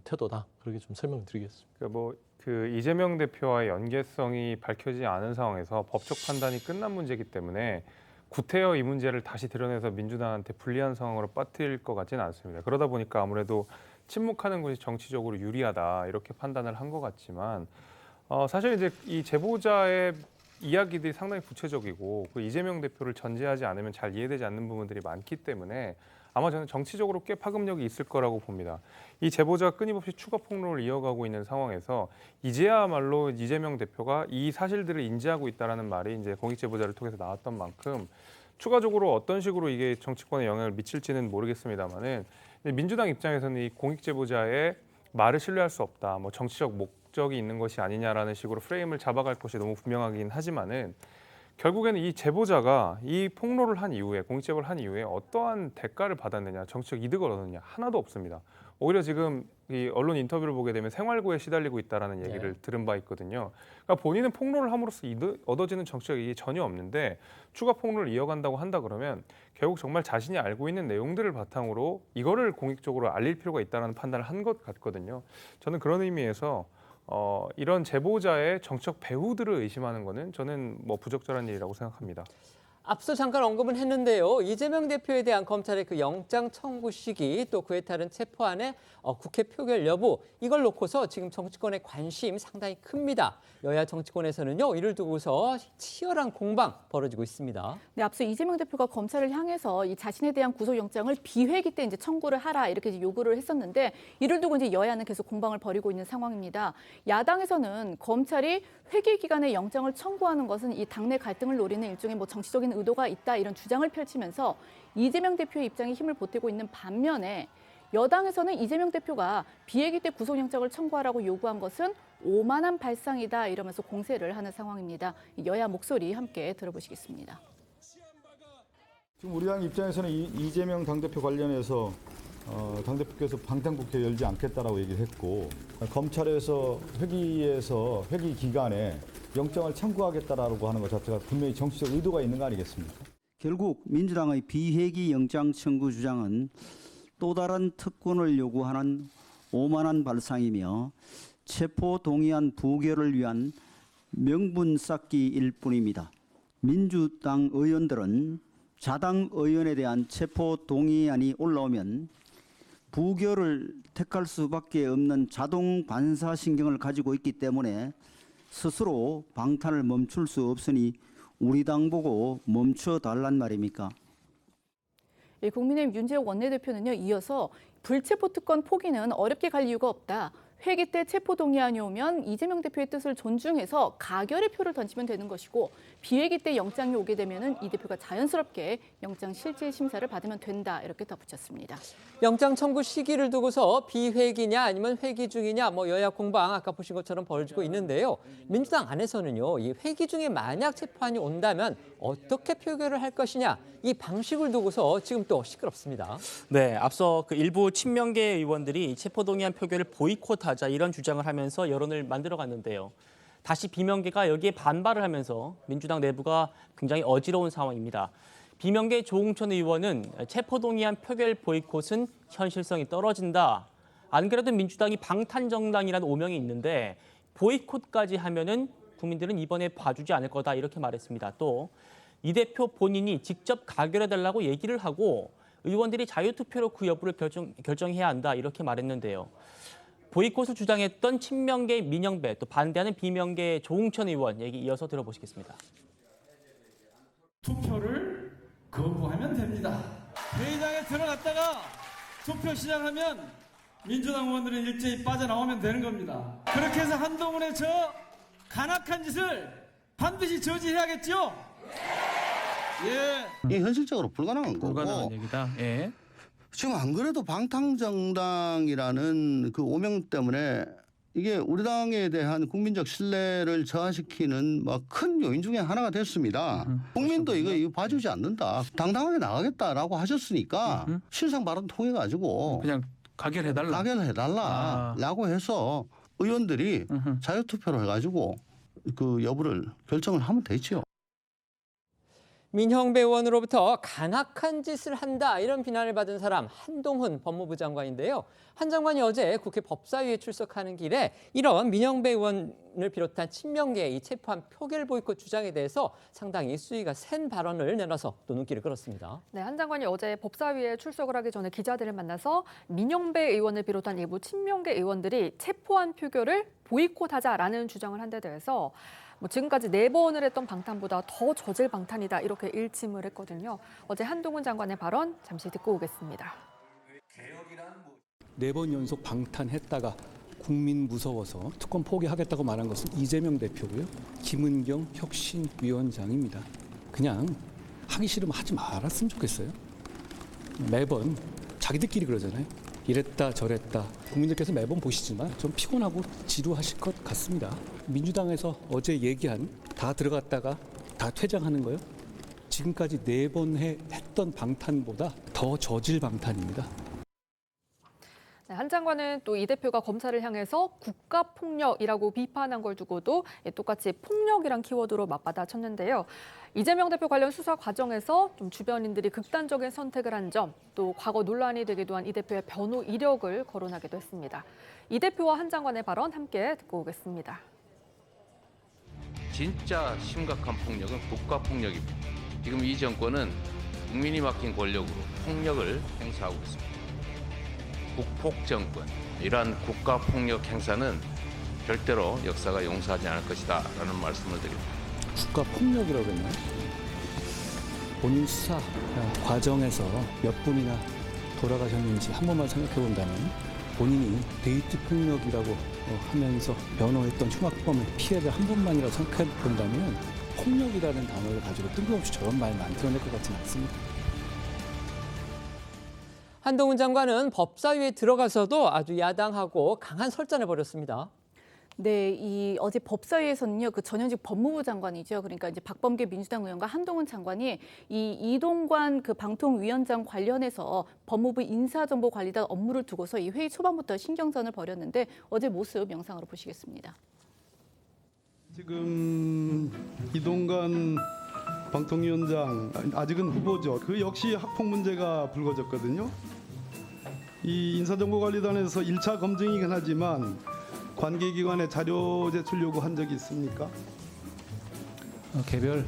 태도다. 그렇게 좀 설명드리겠습니다. 그러니까 그 이재명 대표와의 연계성이 밝혀지지 않은 상황에서 법적 판단이 끝난 문제이기 때문에 구태여 이 문제를 다시 드러내서 민주당한테 불리한 상황으로 빠뜨릴 것 같지는 않습니다. 그러다 보니까 아무래도 침묵하는 것이 정치적으로 유리하다 이렇게 판단을 한 것 같지만 사실 이제 이 제보자의 이야기들이 상당히 구체적이고 그 이재명 대표를 전제하지 않으면 잘 이해되지 않는 부분들이 많기 때문에 아마 저는 정치적으로 꽤 파급력이 있을 거라고 봅니다. 이 제보자가 끊임없이 추가 폭로를 이어가고 있는 상황에서 이제야말로 이재명 대표가 이 사실들을 인지하고 있다라는 말이 이제 공익 제보자를 통해서 나왔던 만큼 추가적으로 어떤 식으로 이게 정치권에 영향을 미칠지는 모르겠습니다만은 민주당 입장에서는 이 공익 제보자의 말을 신뢰할 수 없다. 뭐 정치적 목적이 있는 것이 아니냐라는 식으로 프레임을 잡아갈 것이 너무 분명하긴 하지만은 결국에는 이 제보자가 이 폭로를 한 이후에 공익제보를 한 이후에 어떠한 대가를 받았느냐, 정치적 이득을 얻었느냐 하나도 없습니다. 오히려 지금 이 언론 인터뷰를 보게 되면 생활고에 시달리고 있다라는 얘기를 들은 바 있거든요. 그러니까 본인은 폭로를 함으로써 얻어지는 정치적 이익이 전혀 없는데 추가 폭로를 이어간다고 한다 그러면 결국 정말 자신이 알고 있는 내용들을 바탕으로 이거를 공익적으로 알릴 필요가 있다는 판단을 한 것 같거든요. 저는 그런 의미에서 이런 제보자의 정치적 배후들을 의심하는 거는 저는 뭐 부적절한 일이라고 생각합니다. 앞서 잠깐 언급은 했는데요. 이재명 대표에 대한 검찰의 그 영장 청구 시기 또 그에 따른 체포안의 국회 표결 여부 이걸 놓고서 지금 정치권의 관심 상당히 큽니다. 여야 정치권에서는요. 이를 두고서 치열한 공방 벌어지고 있습니다. 네, 앞서 이재명 대표가 검찰을 향해서 이 자신에 대한 구속영장을 비회기 때 이제 청구를 하라 이렇게 이제 요구를 했었는데 이를 두고 이제 여야는 계속 공방을 벌이고 있는 상황입니다. 야당에서는 검찰이 회기 기간에 영장을 청구하는 것은 이 당내 갈등을 노리는 일종의 뭐 정치적인 의도가 있다 이런 주장을 펼치면서 이재명 대표의 입장에 힘을 보태고 있는 반면에 여당에서는 이재명 대표가 비회기 때 구속영장을 청구하라고 요구한 것은 오만한 발상이다 이러면서 공세를 하는 상황입니다. 여야 목소리 함께 들어보시겠습니다. 지금 우리 당 입장에서는 이재명 당대표 관련해서 당대표께서 방탄국회 열지 않겠다라고 얘기를 했고 검찰에서 회기 기간에 영장을 청구하겠다라고 하는 것 자체가 분명히 정치적 의도가 있는 거 아니겠습니까? 결국 민주당의 비회기 영장 청구 주장은 또 다른 특권을 요구하는 오만한 발상이며 체포 동의안 부결을 위한 명분 쌓기일 뿐입니다. 민주당 의원들은 자당 의원에 대한 체포 동의안이 올라오면 부결을 택할 수밖에 없는 자동 반사신경을 가지고 있기 때문에 스스로 방탄을 멈출 수 없으니 우리 당 보고 멈춰달란 말입니까? 국민의힘 윤재욱 원내대표는요. 이어서 불체포 특권 포기는 어렵게 갈 이유가 없다. 회기 때 체포 동의안이 오면 이재명 대표의 뜻을 존중해서 가결의 표를 던지면 되는 것이고 비회기 때 영장이 오게 되면은 이 대표가 자연스럽게 영장 실질 심사를 받으면 된다 이렇게 덧붙였습니다. 영장 청구 시기를 두고서 비회기냐 아니면 회기 중이냐 뭐 여야 공방 아까 보신 것처럼 벌어지고 있는데요. 민주당 안에서는요. 이 회기 중에 만약 체포안이 온다면 어떻게 표결을 할 것이냐 이 방식을 두고서 지금 또 시끄럽습니다. 네, 앞서 그 일부 친명계 의원들이 체포동의안 표결을 보이콧하자 이런 주장을 하면서 여론을 만들어갔는데요. 다시 비명계가 여기에 반발을 하면서 민주당 내부가 굉장히 어지러운 상황입니다. 비명계 조홍천 의원은 체포동의안 표결 보이콧은 현실성이 떨어진다. 안 그래도 민주당이 방탄정당이라는 오명이 있는데 보이콧까지 하면은 국민들은 이번에 봐주지 않을 거다 이렇게 말했습니다. 또 이 대표 본인이 직접 가결해달라고 얘기를 하고 의원들이 자유투표로 그 여부를 결정해야 한다 이렇게 말했는데요. 보이콧을 주장했던 친명계 민영배 또 반대하는 비명계 조홍천 의원 얘기 이어서 들어보시겠습니다. 투표를 거부하면 됩니다. 회의장에 들어갔다가 투표 시작하면 민주당 의원들은 일제히 빠져나오면 되는 겁니다. 그렇게 해서 한동훈의 저 간악한 짓을 반드시 저지해야겠죠? 예. 이게 현실적으로 불가능한 거고. 불가능한 얘기다. 예. 지금 안 그래도 방탄정당이라는 그 오명 때문에 이게 우리 당에 대한 국민적 신뢰를 저하시키는 막 큰 요인 중에 하나가 됐습니다. 국민도 이거 봐주지 않는다. 당당하게 나가겠다라고 하셨으니까 신상 발언 통해 가지고 그냥 가결해달라라고 해서 의원들이 자유투표로 해가지고 그 여부를 결정을 하면 되죠. 민형배 의원으로부터 간악한 짓을 한다 이런 비난을 받은 사람 한동훈 법무부 장관인데요. 한 장관이 어제 국회 법사위에 출석하는 길에 이런 민형배 의원을 비롯한 친명계의 이 체포안 표결 보이콧 주장에 대해서 상당히 수위가 센 발언을 내놔서 또 눈길을 끌었습니다. 네, 한 장관이 어제 법사위에 출석을 하기 전에 기자들을 만나서 민영배 의원을 비롯한 일부 친명계 의원들이 체포안 표결을 보이콧하자라는 주장을 한 데 대해서 지금까지 4번을 했던 방탄보다 더 저질 방탄이다 이렇게 일침을 했거든요. 어제 한동훈 장관의 발언 잠시 듣고 오겠습니다. 4번 연속 방탄했다가 국민 무서워서 특권 포기하겠다고 말한 것은 이재명 대표고요. 김은경 혁신위원장입니다. 그냥 하기 싫으면 하지 말았으면 좋겠어요. 매번 자기들끼리 그러잖아요. 이랬다 저랬다 국민들께서 매번 보시지만 좀 피곤하고 지루하실 것 같습니다. 민주당에서 어제 얘기한 다 들어갔다가 다 퇴장하는 거요. 지금까지 4번 했던 방탄보다 더 저질 방탄입니다. 네, 한 장관은 또 이 대표가 검찰을 향해서 국가폭력이라고 비판한 걸 두고도 똑같이 폭력이란 키워드로 맞받아쳤는데요. 이재명 대표 관련 수사 과정에서 좀 주변인들이 극단적인 선택을 한 점, 또 과거 논란이 되기도 한 이 대표의 변호 이력을 거론하기도 했습니다. 이 대표와 한 장관의 발언 함께 듣고 오겠습니다. 진짜 심각한 폭력은 국가폭력입니다. 지금 이 정권은 국민이 맡긴 권력으로 폭력을 행사하고 있습니다. 국폭정권, 이러한 국가폭력 행사는 절대로 역사가 용서하지 않을 것이다 라는 말씀을 드립니다. 국가폭력이라고 했나요? 본인 수사 과정에서 몇 분이나 돌아가셨는지 한 번만 생각해 본다면 본인이 데이트 폭력이라고 하면서 변호했던 흉악범의 피해를 한 번만이라도 생각해 본다면 폭력이라는 단어를 가지고 뜬금없이 저런 말 만들어낼 것 같지는 않습니다. 한동훈 장관은 법사위에 들어가서도 아주 야당하고 강한 설전을 벌였습니다. 네, 어제 법사위에서는요, 그 전현직 법무부 장관이죠. 그러니까 이제 박범계 민주당 의원과 한동훈 장관이 이 이동관 그 방통위원장 관련해서 법무부 인사정보관리단 업무를 두고서 이 회의 초반부터 신경전을 벌였는데 어제 모습 영상으로 보시겠습니다. 지금 이동관 방통위원장 아직은 후보죠. 그 역시 학폭 문제가 불거졌거든요. 이 인사정보관리단에서 1차 검증이긴 하지만 관계기관에 자료 제출 요구한 적이 있습니까? 개별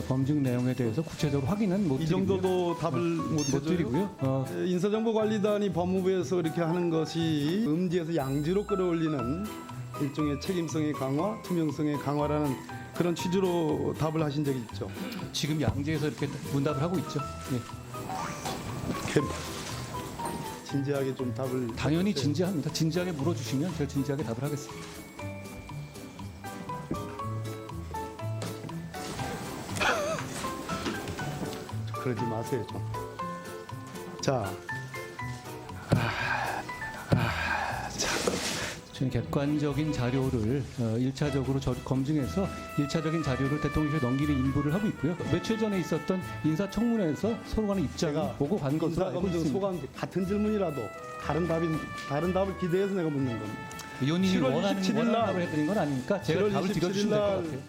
검증 내용에 대해서 구체적으로 확인은 못 이 드리고요. 정도도 답을 못 드리고요. 인사정보관리단이 법무부에서 이렇게 하는 것이 음지에서 양지로 끌어올리는 일종의 책임성의 강화, 투명성의 강화라는 그런 취지로 답을 하신 적이 있죠. 지금 양재에서 이렇게 문답을 하고 있죠. 네. 진지하게 좀 답을 당연히 해주세요. 진지합니다. 진지하게 물어주시면 제가 진지하게 답을 하겠습니다. 그러지 마세요 좀. 자, 저는 객관적인 자료를 1차적으로 검증해서 1차적인 자료를 대통령실에 넘기는 임무를 하고 있고요. 며칠 전에 있었던 인사청문회에서 서로 간의 입장을 보고 간 것으로 알고 인사검증 있습니다. 소관 같은 질문이라도 다른 답을 기대해서 내가 묻는 겁니다. 의원님이 7월 원하는 27일 날 답을 해드린 건 아니니까 제가 7월 답을 드려주시면 될 것 같아요.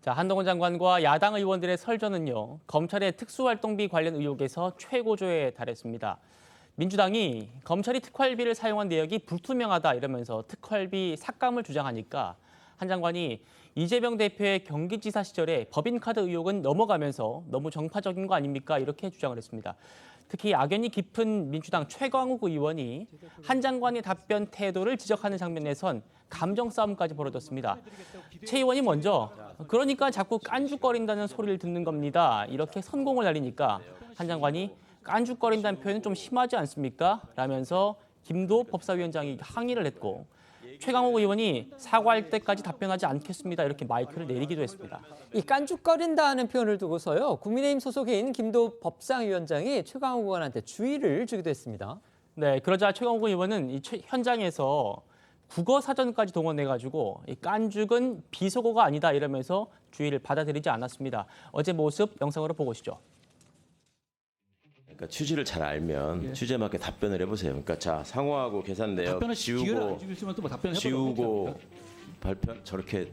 자, 한동훈 장관과 야당 의원들의 설전은요, 검찰의 특수활동비 관련 의혹에서 최고조에 달했습니다. 민주당이 검찰이 특활비를 사용한 내역이 불투명하다 이러면서 특활비 삭감을 주장하니까 한 장관이 이재명 대표의 경기지사 시절에 법인카드 의혹은 넘어가면서 너무 정파적인 거 아닙니까? 이렇게 주장을 했습니다. 특히 악연이 깊은 민주당 최광욱 의원이 한 장관의 답변 태도를 지적하는 장면에선 감정 싸움까지 벌어졌습니다. 최 의원이 먼저 그러니까 자꾸 깐죽거린다는 소리를 듣는 겁니다. 이렇게 선공을 날리니까 한 장관이 깐죽거린다는 표현은 좀 심하지 않습니까? 라면서 김도 법사위원장이 항의를 했고 최강욱 의원이 사과할 때까지 답변하지 않겠습니다. 이렇게 마이크를 내리기도 했습니다. 이 깐죽거린다는 표현을 두고서요. 국민의힘 소속인 김도 법상위원장이 최강욱 의원한테 주의를 주기도 했습니다. 네, 그러자 최강욱 의원은 이 현장에서 국어 사전까지 동원해가지고 이 깐죽은 비속어가 아니다 이러면서 주의를 받아들이지 않았습니다. 어제 모습 영상으로 보고 오시죠. 그러니까 취지를 잘 알면 취지에 맞게 답변을 해보세요. 그러니까 자 상호하고 계산 내역 지우고 발표 저렇게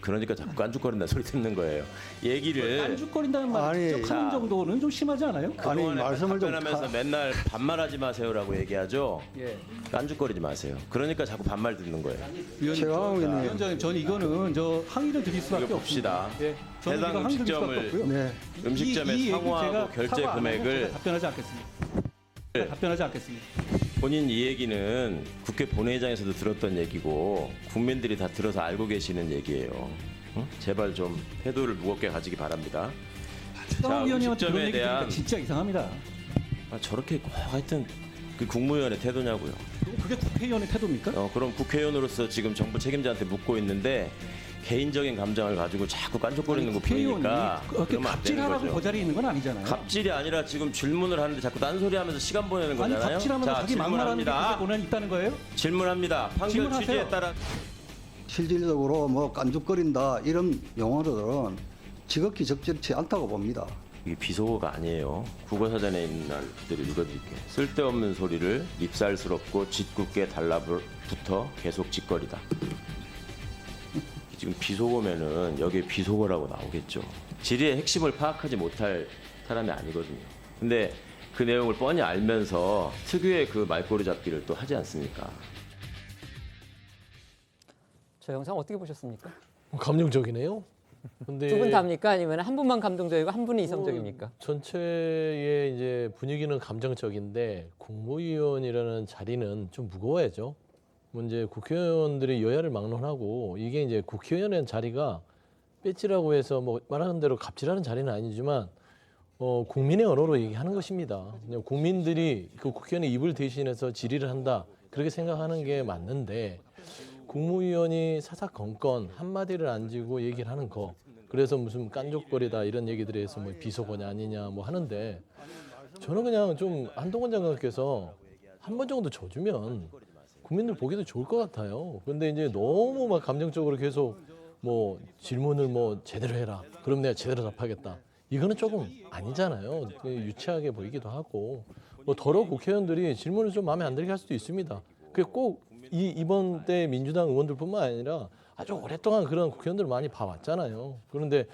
그러니까 자꾸 깐죽거린다는 소리 듣는 거예요. 얘기를 깐죽거린다는 말 지적하는 정도는 좀 심하지 않아요? 아니 말씀을 좀 답변하면서 맨날 반말하지 마세요라고 얘기하죠. 깐죽거리지 마세요. 그러니까 자꾸 반말 듣는 거예요. 위원장님, 저는 이거는 항의를 드릴 수밖에 봅시다. 없습니다. 해당 음식점을 음식점에 상호하고 결제 금액을 답변하지 않겠습니다. 본인 이 얘기는 국회 본회의장에서도 들었던 얘기고 국민들이 다 들어서 알고 계시는 얘기예요. 제발 좀 태도를 무겁게 가지기 바랍니다. 최강욱 의원님한테 그런 얘기 들으니까 진짜 이상합니다. 저렇게 하여튼 그 국무위원의 태도냐고요. 그게 국회의원의 태도입니까? 그럼 국회의원으로서 지금 정부 책임자한테 묻고 있는데 개인적인 감정을 가지고 자꾸 깐족거리는 거 보이니까 그러면 안 되는 갑질하라고 거죠. 그 자리에 있는 건 아니잖아요. 갑질이 아니라 지금 질문을 하는데 자꾸 딴소리하면서 시간 보내는 아니 거잖아요. 갑질하면 자기 막말하는 게 그게 고난이 있다는 거예요? 질문합니다. 판결 질문하세요. 취지에 따라 실질적으로 뭐 깐죽거린다 이런 용어들은 지극히 적절치 않다고 봅니다. 이게 비속어가 아니에요. 국어사전에 있는 날들을 읽어드릴게요. 쓸데없는 소리를 밉살스럽고 짓궂게 달라붙어 계속 짓거리다. 지금 비속어면은 여기에 비속어라고 나오겠죠. 질의의 핵심을 파악하지 못할 사람이 아니거든요. 근데 그 내용을 뻔히 알면서 특유의 그 말꼬리 잡기를 또 하지 않습니까? 저 영상 어떻게 보셨습니까? 감동적이네요. 근데 두 분 다입니까? 아니면 한 분만 감동적이고 한 분이 이성적입니까? 전체의 이제 분위기는 감정적인데 국무위원이라는 자리는 좀 무거워야죠. 뭐 이제 국회의원들이 여야를 막론하고 이게 이제 국회의원의 자리가 배지라고 해서 뭐 말하는 대로 갑질하는 자리는 아니지만 국민의 언어로 얘기하는 것입니다. 그냥 국민들이 그 국회의원의 입을 대신해서 질의를 한다 그렇게 생각하는 게 맞는데 국무위원이 사사건건 한마디를 안 쥐고 얘기를 하는 거 그래서 무슨 깐족거리다 이런 얘기들에 해서 뭐 비속어냐 아니냐 뭐 하는데 저는 그냥 좀 한동훈 장관께서 한 번 정도 져주면 국민들 보기도 좋을 것 같아요. 그런데 이제 너무 막 감정적으로 계속 뭐 질문을 뭐 제대로 해라. 그럼 내가 제대로 답하겠다. 이거는 조금 아니잖아요. 유치하게 보이기도 하고 뭐 더러 국회의원들이 질문을 좀 마음에 안 들게 할 수도 있습니다. 그게 꼭 이번 때 민주당 의원들뿐만 아니라 아주 오랫동안 그런 국회의원들을 많이 봐왔잖아요. 그런데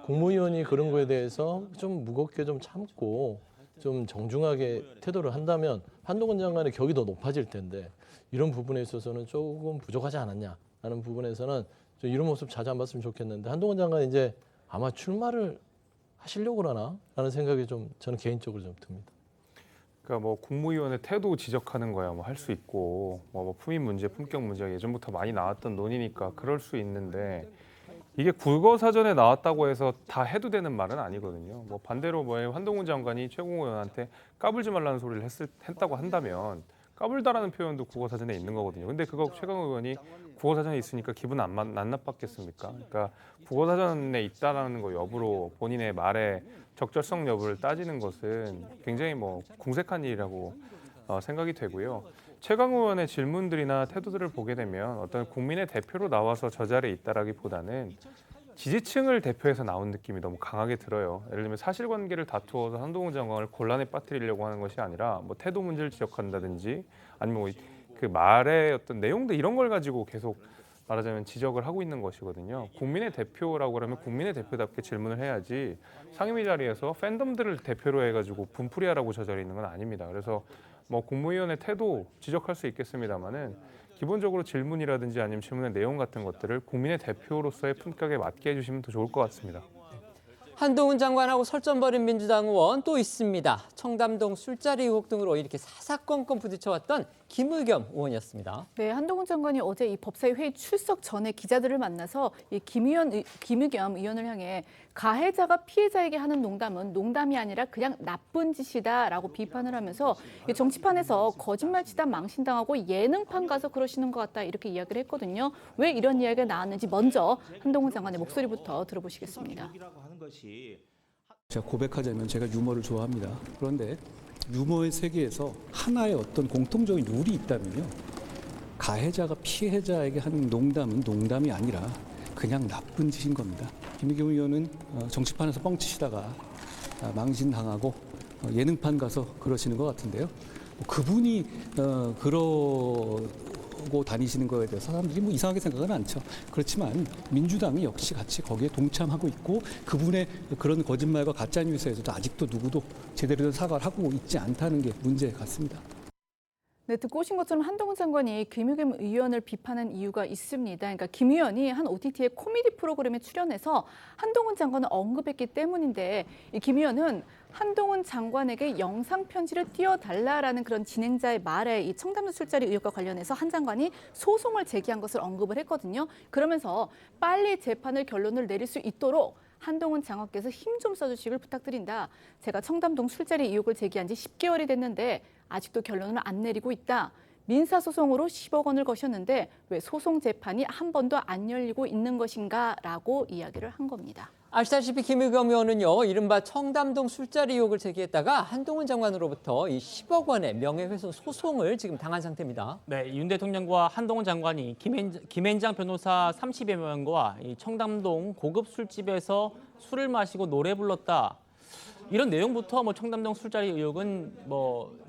국무위원이 그런 거에 대해서 좀 무겁게 좀 참고 좀 정중하게 태도를 한다면 한동훈 장관의 격이 더 높아질 텐데 이런 부분에 있어서는 조금 부족하지 않았냐라는 부분에서는 좀 이런 모습 자주 안 봤으면 좋겠는데 한동훈 장관 이제 아마 출마를 하시려고 그러나라는 생각이 좀 저는 개인적으로 좀 듭니다. 그러니까 뭐 국무위원의 태도 지적하는 거야 뭐 할 수 있고 뭐 품위 문제, 품격 문제가 예전부터 많이 나왔던 논의니까 그럴 수 있는데 이게 국어사전에 나왔다고 해서 다 해도 되는 말은 아니거든요. 뭐 반대로 뭐 한동훈 장관이 최고위원한테 까불지 말라는 소리를 했다고 한다면 까불다라는 표현도 국어사전에 있는 거거든요. 근데 그거 최강 의원이 국어사전에 있으니까 기분 안 나빴겠습니까? 그러니까 국어사전에 있다라는 거 여부로 본인의 말의 적절성 여부를 따지는 것은 굉장히 뭐 궁색한 일이라고 생각이 되고요. 최강 의원의 질문들이나 태도들을 보게 되면 어떤 국민의 대표로 나와서 저 자리에 있다라기보다는 지지층을 대표해서 나온 느낌이 너무 강하게 들어요. 예를 들면 사실관계를 다투어서 한동훈 장관을 곤란에 빠뜨리려고 하는 것이 아니라 뭐 태도 문제를 지적한다든지 아니면 뭐 그 말의 어떤 내용들 이런 걸 가지고 계속 말하자면 지적을 하고 있는 것이거든요. 국민의 대표라고 그러면 국민의 대표답게 질문을 해야지 상임위 자리에서 팬덤들을 대표로 해가지고 분풀이하라고 저 자리에 있는 건 아닙니다. 그래서 뭐 국무위원의 태도 지적할 수 있겠습니다만은 기본적으로 질문이라든지 아니면 질문의 내용 같은 것들을 국민의 대표로서의 품격에 맞게 해주시면 더 좋을 것 같습니다. 한동훈 장관하고 설전 벌인 민주당 의원 또 있습니다. 청담동 술자리 의혹 등으로 이렇게 사사건건 부딪혀왔던 김의겸 의원이었습니다. 네, 한동훈 장관이 어제 이 법사위 회의 출석 전에 기자들을 만나서 이 김의겸 의원을 향해 가해자가 피해자에게 하는 농담은 농담이 아니라 그냥 나쁜 짓이다라고 비판을 하면서 정치판에서 거짓말치다 망신당하고 예능판 가서 그러시는 것 같다 이렇게 이야기를 했거든요. 왜 이런 이야기가 나왔는지 먼저 한동훈 장관의 목소리부터 들어보시겠습니다. 제가 고백하자면 제가 유머를 좋아합니다. 그런데 유머의 세계에서 하나의 어떤 공통적인 룰이 있다면요. 가해자가 피해자에게 하는 농담은 농담이 아니라 그냥 나쁜 짓인 겁니다. 김의겸 의원은 정치판에서 뻥치시다가 망신당하고 예능판 가서 그러시는 것 같은데요. 그분이 그러고 다니시는 거에 대해서 사람들이 뭐 이상하게 생각은 않죠. 그렇지만 민주당이 역시 같이 거기에 동참하고 있고 그분의 그런 거짓말과 가짜뉴스에서도 아직도 누구도 제대로 된 사과를 하고 있지 않다는 게 문제 같습니다. 네, 듣고 오신 것처럼 한동훈 장관이 김의겸 의원을 비판한 이유가 있습니다. 그러니까 김 의원이 한 OTT의 코미디 프로그램에 출연해서 한동훈 장관을 언급했기 때문인데 이 김 의원은 한동훈 장관에게 영상 편지를 띄워달라라는 그런 진행자의 말에 이 청담동 술자리 의혹과 관련해서 한 장관이 소송을 제기한 것을 언급을 했거든요. 그러면서 빨리 재판을 결론을 내릴 수 있도록 한동훈 장관께서 힘 좀 써주시길 부탁드린다. 제가 청담동 술자리 의혹을 제기한 지 10개월이 됐는데 아직도 결론을 안 내리고 있다. 민사소송으로 10억 원을 거셨는데 왜 소송 재판이 한 번도 안 열리고 있는 것인가라고 이야기를 한 겁니다. 아시다시피 김의겸 의원은요, 이른바 청담동 술자리 의혹을 제기했다가 한동훈 장관으로부터 이 10억 원의 명예훼손 소송을 지금 당한 상태입니다. 네, 윤 대통령과 한동훈 장관이 김앤장 변호사 30여 명과 이 청담동 고급 술집에서 술을 마시고 노래 불렀다. 이런 내용부터 청담동 술자리 의혹은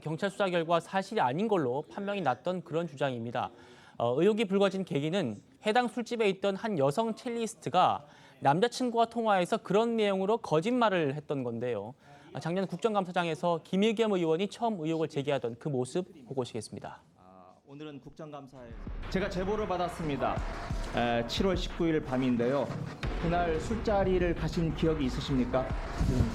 경찰 수사 결과 사실이 아닌 걸로 판명이 났던 그런 주장입니다. 의혹이 불거진 계기는 해당 술집에 있던 한 여성 첼리스트가 남자친구와 통화해서 그런 내용으로 거짓말을 했던 건데요. 작년 국정감사장에서 김의겸 의원이 처음 의혹을 제기하던 그 모습 보고 오시겠습니다. 오늘은 국정감사에서 제가 제보를 받았습니다. 7월 19일 밤인데요. 그날 술자리를 가신 기억이 있으십니까?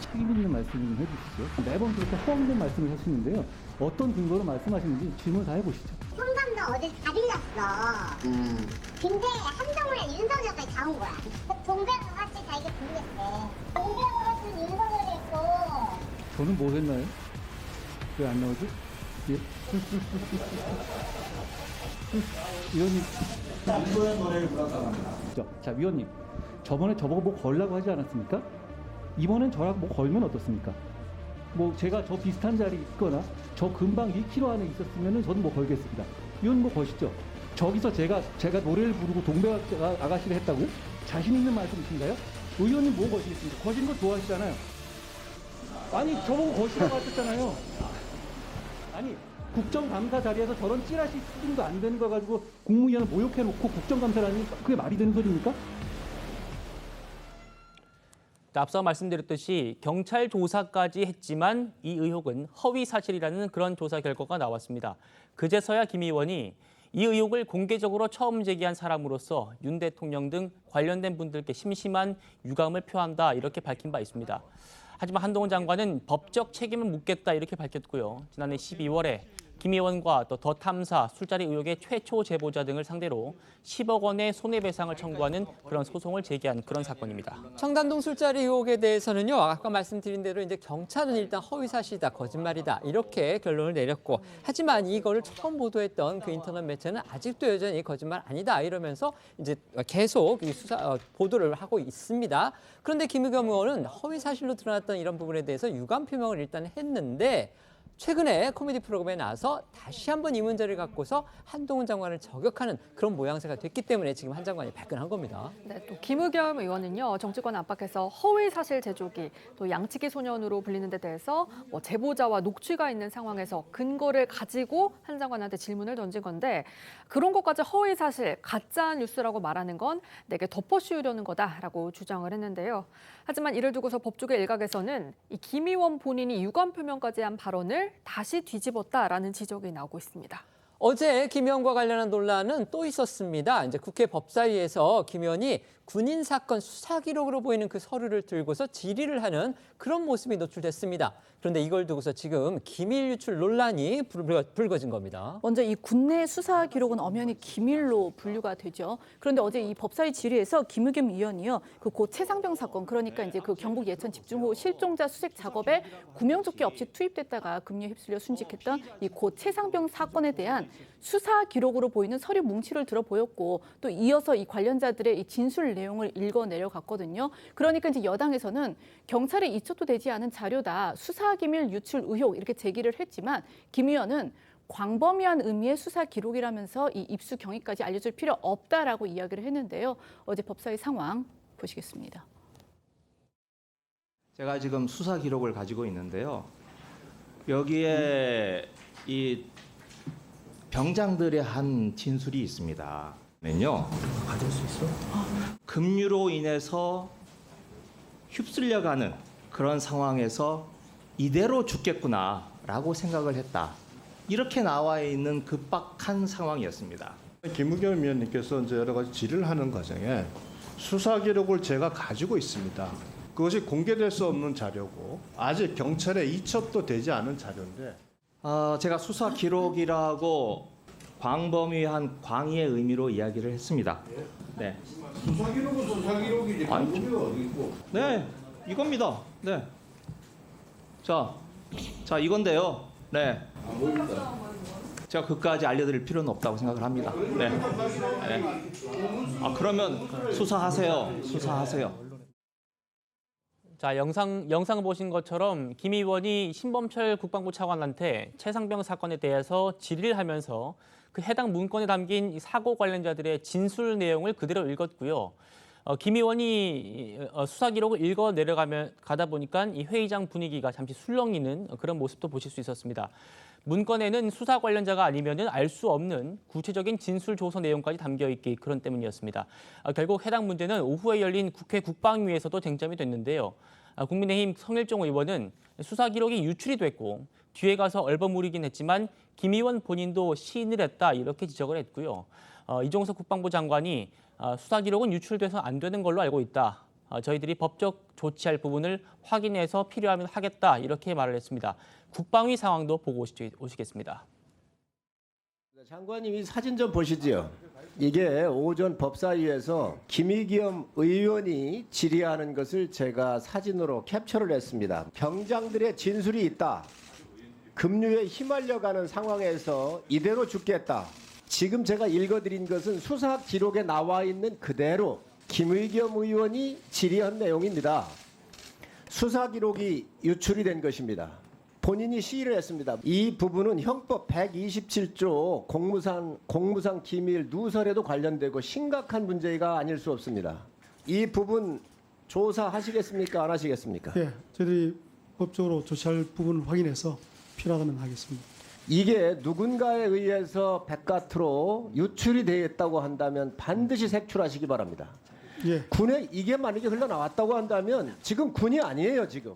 책임 있는 말씀 좀 해주시죠. 매번 그렇게 허황된 말씀을 하시는데요. 어떤 근거로 말씀하시는지 질문 다 해보시죠. 청담동 어딜 다 빌렸어. 근데 한동훈이랑 윤석열까지 다 온 거야. 동배랑 같이 자기가 부르겠대. 동배랑 같이 윤석열이 했고. 저는 뭐 했나요? 왜 안 나오지? 예? 위원님. 이번에 노래를 불렀다고 합니다. 자, 위원님. 저번에 저보고 뭐 걸라고 하지 않았습니까? 이번엔 저랑 뭐 걸면 어떻습니까? 제가 저 비슷한 자리 있거나 저 근방 1km 안에 있었으면 저는 뭐 걸겠습니다. 위원님 뭐 거시죠? 저기서 제가 노래를 부르고 동백 아가씨를 했다고요? 자신 있는 말씀이신가요? 의원님 뭐 거시겠습니까? 거시는 거 좋아하시잖아요. 아니 저보고 거시라고 하셨잖아요. 아니 국정감사 자리에서 저런 찌라시 수준도 안 되는 거 가지고 국무위원을 모욕해놓고 국정감사를 하니 그게 말이 되는 소리입니까? 앞서 말씀드렸듯이 경찰 조사까지 했지만 이 의혹은 허위 사실이라는 그런 조사 결과가 나왔습니다. 그제서야 김 의원이 이 의혹을 공개적으로 처음 제기한 사람으로서 윤 대통령 등 관련된 분들께 심심한 유감을 표한다 이렇게 밝힌 바 있습니다. 하지만 한동훈 장관은 법적 책임을 묻겠다 이렇게 밝혔고요. 지난해 12월에 김 의원과 또 더 탐사, 술자리 의혹의 최초 제보자 등을 상대로 10억 원의 손해배상을 청구하는 그런 소송을 제기한 그런 사건입니다. 청담동 술자리 의혹에 대해서는요, 아까 말씀드린 대로 이제 경찰은 일단 허위 사실이다, 거짓말이다 이렇게 결론을 내렸고, 하지만 이거를 처음 보도했던 그 인터넷 매체는 아직도 여전히 거짓말 아니다 이러면서 이제 계속 이 보도를 하고 있습니다. 그런데 김의겸 의원은 허위 사실로 드러났던 이런 부분에 대해서 유감 표명을 일단 했는데. 최근에 코미디 프로그램에 나와서 다시 한번 이 문제를 갖고서 한동훈 장관을 저격하는 그런 모양새가 됐기 때문에 지금 한 장관이 발끈한 겁니다. 네, 또 김의겸 의원은요, 정치권 압박에서 허위 사실 제조기, 또 양치기 소년으로 불리는 데 대해서 제보자와 녹취가 있는 상황에서 근거를 가지고 한 장관한테 질문을 던진 건데, 그런 것까지 허위 사실, 가짜 뉴스라고 말하는 건 내게 덮어씌우려는 거다라고 주장을 했는데요. 하지만 이를 두고서 법조계 일각에서는 이 김 의원 본인이 유감 표명까지 한 발언을 다시 뒤집었다라는 지적이 나오고 있습니다. 어제 김 의원과 관련한 논란은 또 있었습니다. 이제 국회 법사위에서 김 의원이 군인 사건 수사 기록으로 보이는 그 서류를 들고서 질의를 하는 그런 모습이 노출됐습니다. 그런데 이걸 두고서 지금 기밀 유출 논란이 불거진 겁니다. 먼저 이 군내 수사 기록은 엄연히 기밀로 분류가 되죠. 그런데 어제 이 법사위 질의에서 김의겸 의원이요, 그 고 최상병 사건, 그러니까 이제 그 경북 예천 집중호우 실종자 수색 작업에 구명조끼 없이 투입됐다가 급류에 휩쓸려 순직했던 이 고 최상병 사건에 대한 수사 기록으로 보이는 서류 뭉치를 들어 보였고, 또 이어서 이 관련자들의 이 진술 내용을 읽어 내려갔거든요. 그러니까 이제 여당에서는 경찰에 이첩도 되지 않은 자료다, 수사기밀 유출 의혹 이렇게 제기를 했지만 김 의원은 광범위한 의미의 수사 기록이라면서 이 입수 경위까지 알려줄 필요 없다라고 이야기를 했는데요. 어제 법사위 상황 보시겠습니다. 제가 지금 수사 기록을 가지고 있는데요. 여기에 이 병장들의 한 진술이 있습니다. 면요. 가질 수 있어? 급류로 인해서 휩쓸려가는 그런 상황에서 이대로 죽겠구나라고 생각을 했다. 이렇게 나와 있는 급박한 상황이었습니다. 김의겸 위원님께서 이제 여러 가지 질의를 하는 과정에 수사 기록을 제가 가지고 있습니다. 그것이 공개될 수 없는 자료고 아직 경찰에 이첩도 되지 않은 자료인데. 제가 수사 기록이라고 광범위한 광의의 의미로 이야기를 했습니다. 네. 수사 기록은 수사 기록이지. 공개가 어디 있고? 네, 이겁니다. 네. 자 이건데요. 네. 제가 그까지 알려드릴 필요는 없다고 생각을 합니다. 네. 그러면 수사하세요. 수사하세요. 자, 영상 보신 것처럼 김 의원이 신범철 국방부 차관한테 최상병 사건에 대해서 질의를 하면서 그 해당 문건에 담긴 이 사고 관련자들의 진술 내용을 그대로 읽었고요. 김 의원이 수사 기록을 읽어 가다 보니까 이 회의장 분위기가 잠시 술렁이는 그런 모습도 보실 수 있었습니다. 문건에는 수사 관련자가 아니면은 알 수 없는 구체적인 진술 조서 내용까지 담겨 있기 그런 때문이었습니다. 결국 해당 문제는 오후에 열린 국회 국방위에서도 쟁점이 됐는데요. 국민의힘 성일종 의원은 수사 기록이 유출이 됐고 뒤에 가서 얼버무리긴 했지만 김 의원 본인도 시인을 했다 이렇게 지적을 했고요. 이종석 국방부 장관이 수사 기록은 유출돼서 안 되는 걸로 알고 있다. 저희들이 법적 조치할 부분을 확인해서 필요하면 하겠다 이렇게 말을 했습니다. 국방위 상황도 보고 오시겠습니다. 장관님 이 사진 좀 보시죠. 이게 오전 법사위에서 김의겸 의원이 질의하는 것을 제가 사진으로 캡처를 했습니다. 병장들의 진술이 있다. 급류에 휘말려가는 상황에서 이대로 죽겠다. 지금 제가 읽어드린 것은 수사 기록에 나와 있는 그대로 김의겸 의원이 질의한 내용입니다. 수사 기록이 유출이 된 것입니다. 본인이 시인을 했습니다. 이 부분은 형법 127조 공무상 기밀 누설에도 관련되고 심각한 문제가 아닐 수 없습니다. 이 부분 조사하시겠습니까? 안 하시겠습니까? 네, 저희들이 법적으로 조치할 부분을 확인해서 필요하다면 하겠습니다. 이게 누군가에 의해서 백과트로 유출이 되어 있다고 한다면 반드시 색출하시기 바랍니다. 예. 군에 이게 만약에 흘러나왔다고 한다면 지금 군이 아니에요, 지금.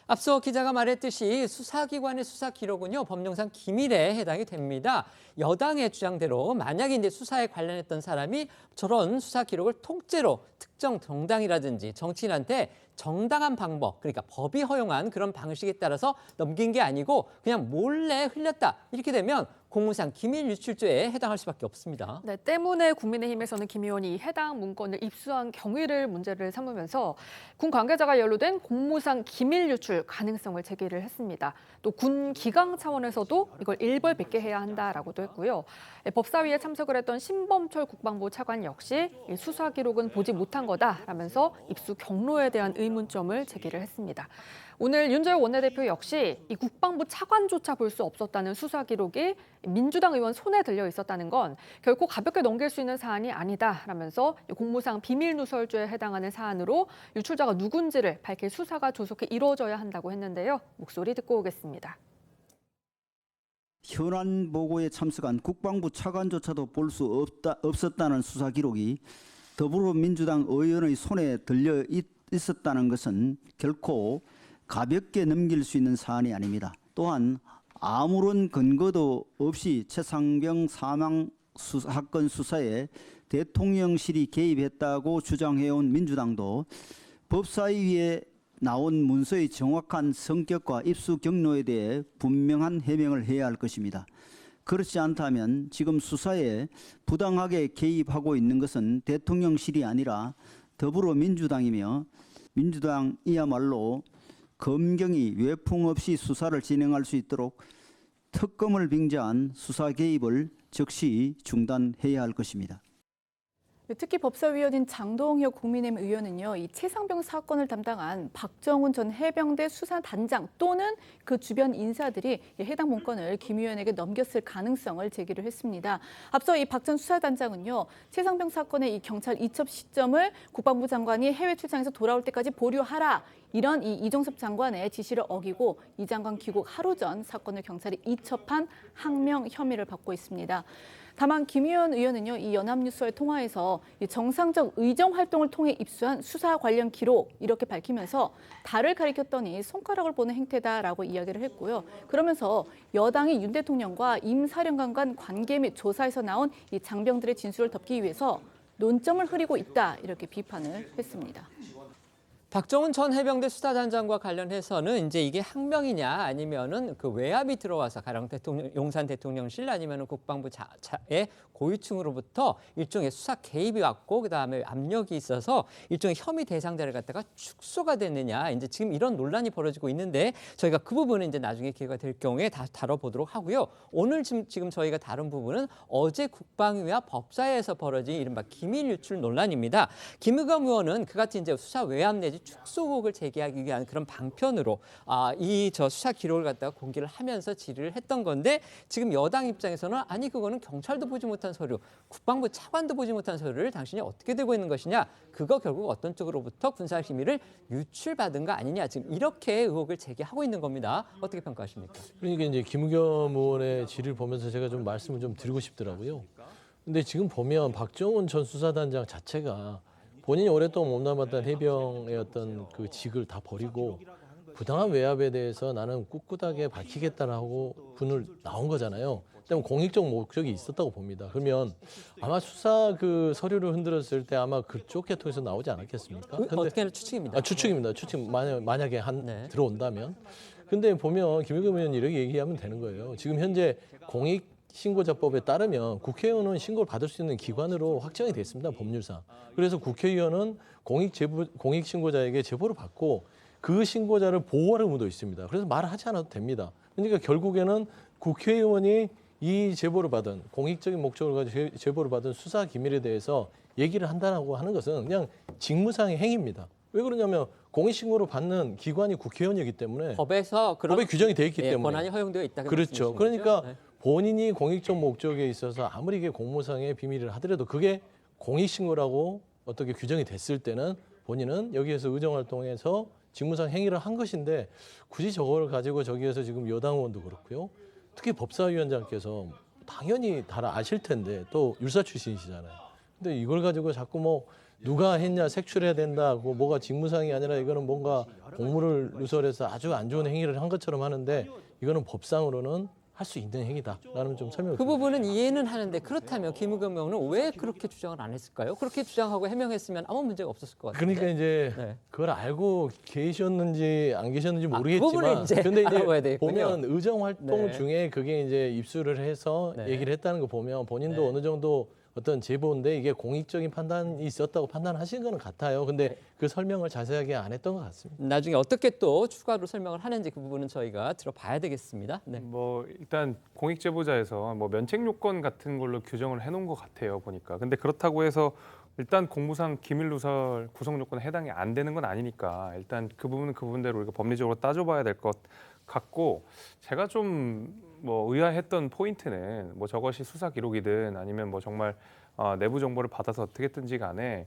앞서 기자가 말했듯이 수사기관의 수사 기록은요 법령상 기밀에 해당이 됩니다. 여당의 주장대로 만약에 이제 수사에 관련했던 사람이 저런 수사 기록을 통째로 특정 정당이라든지 정치인한테 정당한 방법, 그러니까 법이 허용한 그런 방식에 따라서 넘긴 게 아니고 그냥 몰래 흘렸다. 이렇게 되면 공무상 기밀 유출죄에 해당할 수밖에 없습니다. 네, 때문에 국민의힘에서는 김 의원이 해당 문건을 입수한 경위를 문제를 삼으면서 군 관계자가 연루된 공무상 기밀 유출 가능성을 제기를 했습니다. 또 군 기강 차원에서도 이걸 일벌백계 해야 한다라고도 했고요. 법사위에 참석을 했던 신범철 국방부 차관 역시 수사 기록은 보지 못한 거다라면서 입수 경로에 대한 의문점을 제기를 했습니다. 오늘 윤재욱 원내대표 역시 이 국방부 차관조차 볼 수 없었다는 수사 기록이 민주당 의원 손에 들려 있었다는 건 결코 가볍게 넘길 수 있는 사안이 아니다라면서 공무상 비밀 누설죄에 해당하는 사안으로 유출자가 누군지를 밝힐 수사가 조속히 이루어져야 한다고 했는데요. 목소리 듣고 오겠습니다. 현안 보고에 참석한 국방부 차관조차도 볼 수 없었다는 수사 기록이 더불어민주당 의원의 손에 들려 있었다는 것은 결코 가볍게 넘길 수 있는 사안이 아닙니다. 또한 아무런 근거도 없이 최상병 사망 사건 수사에 대통령실이 개입했다고 주장해온 민주당도 법사위에 나온 문서의 정확한 성격과 입수 경로에 대해 분명한 해명을 해야 할 것입니다. 그렇지 않다면 지금 수사에 부당하게 개입하고 있는 것은 대통령실이 아니라 더불어민주당이며 민주당이야말로 검경이 외풍 없이 수사를 진행할 수 있도록 특검을 빙자한 수사 개입을 즉시 중단해야 할 것입니다. 특히 법사위원인 장동혁 국민의힘 의원은요, 이 최상병 사건을 담당한 박정훈 전 해병대 수사단장 또는 그 주변 인사들이 해당 문건을 김 의원에게 넘겼을 가능성을 제기를 했습니다. 앞서 이 박 전 수사단장은요, 최상병 사건의 이 경찰 이첩 시점을 국방부 장관이 해외 출장에서 돌아올 때까지 보류하라. 이런 이 이종섭 장관의 지시를 어기고 이 장관 귀국 하루 전 사건을 경찰이 이첩한 항명 혐의를 받고 있습니다. 다만 김의원 의원은요, 이 연합뉴스와의 통화에서 이 정상적 의정 활동을 통해 입수한 수사 관련 기록 이렇게 밝히면서 달을 가리켰더니 손가락을 보는 행태다라고 이야기를 했고요. 그러면서 여당이 윤 대통령과 임 사령관 간 관계 및 조사에서 나온 이 장병들의 진술을 덮기 위해서 논점을 흐리고 있다 이렇게 비판을 했습니다. 박정훈 전 해병대 수사단장과 관련해서는 이제 이게 항명이냐 아니면은 그 외압이 들어와서 가령 대통령 용산 대통령실 아니면은 국방부 의 고위층으로부터 일종의 수사 개입이 왔고 그다음에 압력이 있어서 일종의 혐의 대상자를 갖다가 축소가 됐느냐 이제 지금 이런 논란이 벌어지고 있는데 저희가 그 부분은 이제 나중에 기회가 될 경우에 다뤄보도록 하고요. 오늘 지금 저희가 다룬 부분은 어제 국방위와 법사위에서 벌어진 이른바 기밀 유출 논란입니다. 김의겸 의원은 그같이 이제 수사 외압 내지 축소 의혹을 제기하기 위한 그런 방편으로 이 수사 기록을 갖다가 공개를 하면서 질의를 했던 건데 지금 여당 입장에서는 아니 그거는 경찰도 보지 못한 서류, 국방부 차관도 보지 못한 서류를 당신이 어떻게 들고 있는 것이냐, 그거 결국 어떤 쪽으로부터 군사 기밀을 유출받은 거 아니냐, 지금 이렇게 의혹을 제기하고 있는 겁니다. 어떻게 평가하십니까? 그러니까 이제 김의겸 의원의 질의를 보면서 제가 좀 말씀을 좀 드리고 싶더라고요. 근데 지금 보면 박정훈 전 수사단장 자체가 본인이 오랫동안 몸담았던 해병의 어떤 그 직을 다 버리고 부당한 외압에 대해서 나는 꿋꿋하게 밝히겠다라고 분을 나온 거잖아요. 때문에 공익적 목적이 있었다고 봅니다. 그러면 아마 수사 그 서류를 흔들었을 때 아마 그쪽 계통에서 나오지 않았겠습니까? 근데 어떻게 하는 추측입니다. 추측입니다. 추측 만약에 들어온다면. 근데 보면 김의겸 의원이 이렇게 얘기하면 되는 거예요. 지금 현재 공익신고자법에 따르면 국회의원은 신고를 받을 수 있는 기관으로 확정이 됐습니다. 법률상. 그래서 국회의원은 공익신고자에게 제보를 받고 그 신고자를 보호할 의무도 있습니다. 그래서 말을 하지 않아도 됩니다. 그러니까 결국에는 국회의원이 이 제보를 받은 공익적인 목적을 가지고 제보를 받은 수사 기밀에 대해서 얘기를 한다고 하는 것은 그냥 직무상의 행위입니다. 왜 그러냐면 공익신고를 받는 기관이 국회의원이기 때문에 법에서 그런 법에 규정이 돼 있기 때문에 권한이 허용되어 있다. 그렇죠. 그러니까 본인이 공익적 목적에 있어서 아무리 이게 공무상의 비밀을 하더라도 그게 공익신고라고 어떻게 규정이 됐을 때는 본인은 여기에서 의정활동에서 직무상 행위를 한 것인데 굳이 저걸 가지고 저기에서 지금 여당 의원도 그렇고요. 특히 법사위원장께서 당연히 다 아실 텐데 또 율사 출신이시잖아요. 근데 이걸 가지고 자꾸 뭐 누가 했냐 색출해야 된다고 뭐가 직무상이 아니라 이거는 뭔가 공무를 누설해서 아주 안 좋은 행위를 한 것처럼 하는데 이거는 법상으로는 할 수 있는 행위다라는 좀 설명을 그 부분은 이해는 하는데 그렇다면 김의겸 의원은 왜 그렇게 주장을 안 했을까요? 그렇게 주장하고 해명했으면 아무 문제가 없었을 것 같은데. 그러니까 이제 그걸 알고 계셨는지 안 계셨는지 모르겠지만 이제 근데 알아봐야 이제 되겠군요. 보면 의정 활동 중에 그게 이제 입수를 해서 얘기를 했다는 거 보면 본인도 어느 정도 어떤 제보인데 이게 공익적인 판단이 있었다고 판단하신 거는 같아요. 근데 그 설명을 자세하게 안 했던 것 같습니다. 나중에 어떻게 또 추가로 설명을 하는지 그 부분은 저희가 들어봐야 되겠습니다. 네. 뭐 일단 공익 제보자에서 뭐 면책 요건 같은 걸로 규정을 해놓은 것 같아요 보니까. 근데 그렇다고 해서 일단 공무상 기밀 누설 구성 요건에 해당이 안 되는 건 아니니까 일단 그 부분은 그 부분대로 우리가 법리적으로 따져봐야 될 것 같고 제가 좀 뭐 의아했던 포인트는 뭐 저것이 수사 기록이든 아니면 뭐 정말 내부 정보를 받아서 어떻게든지 간에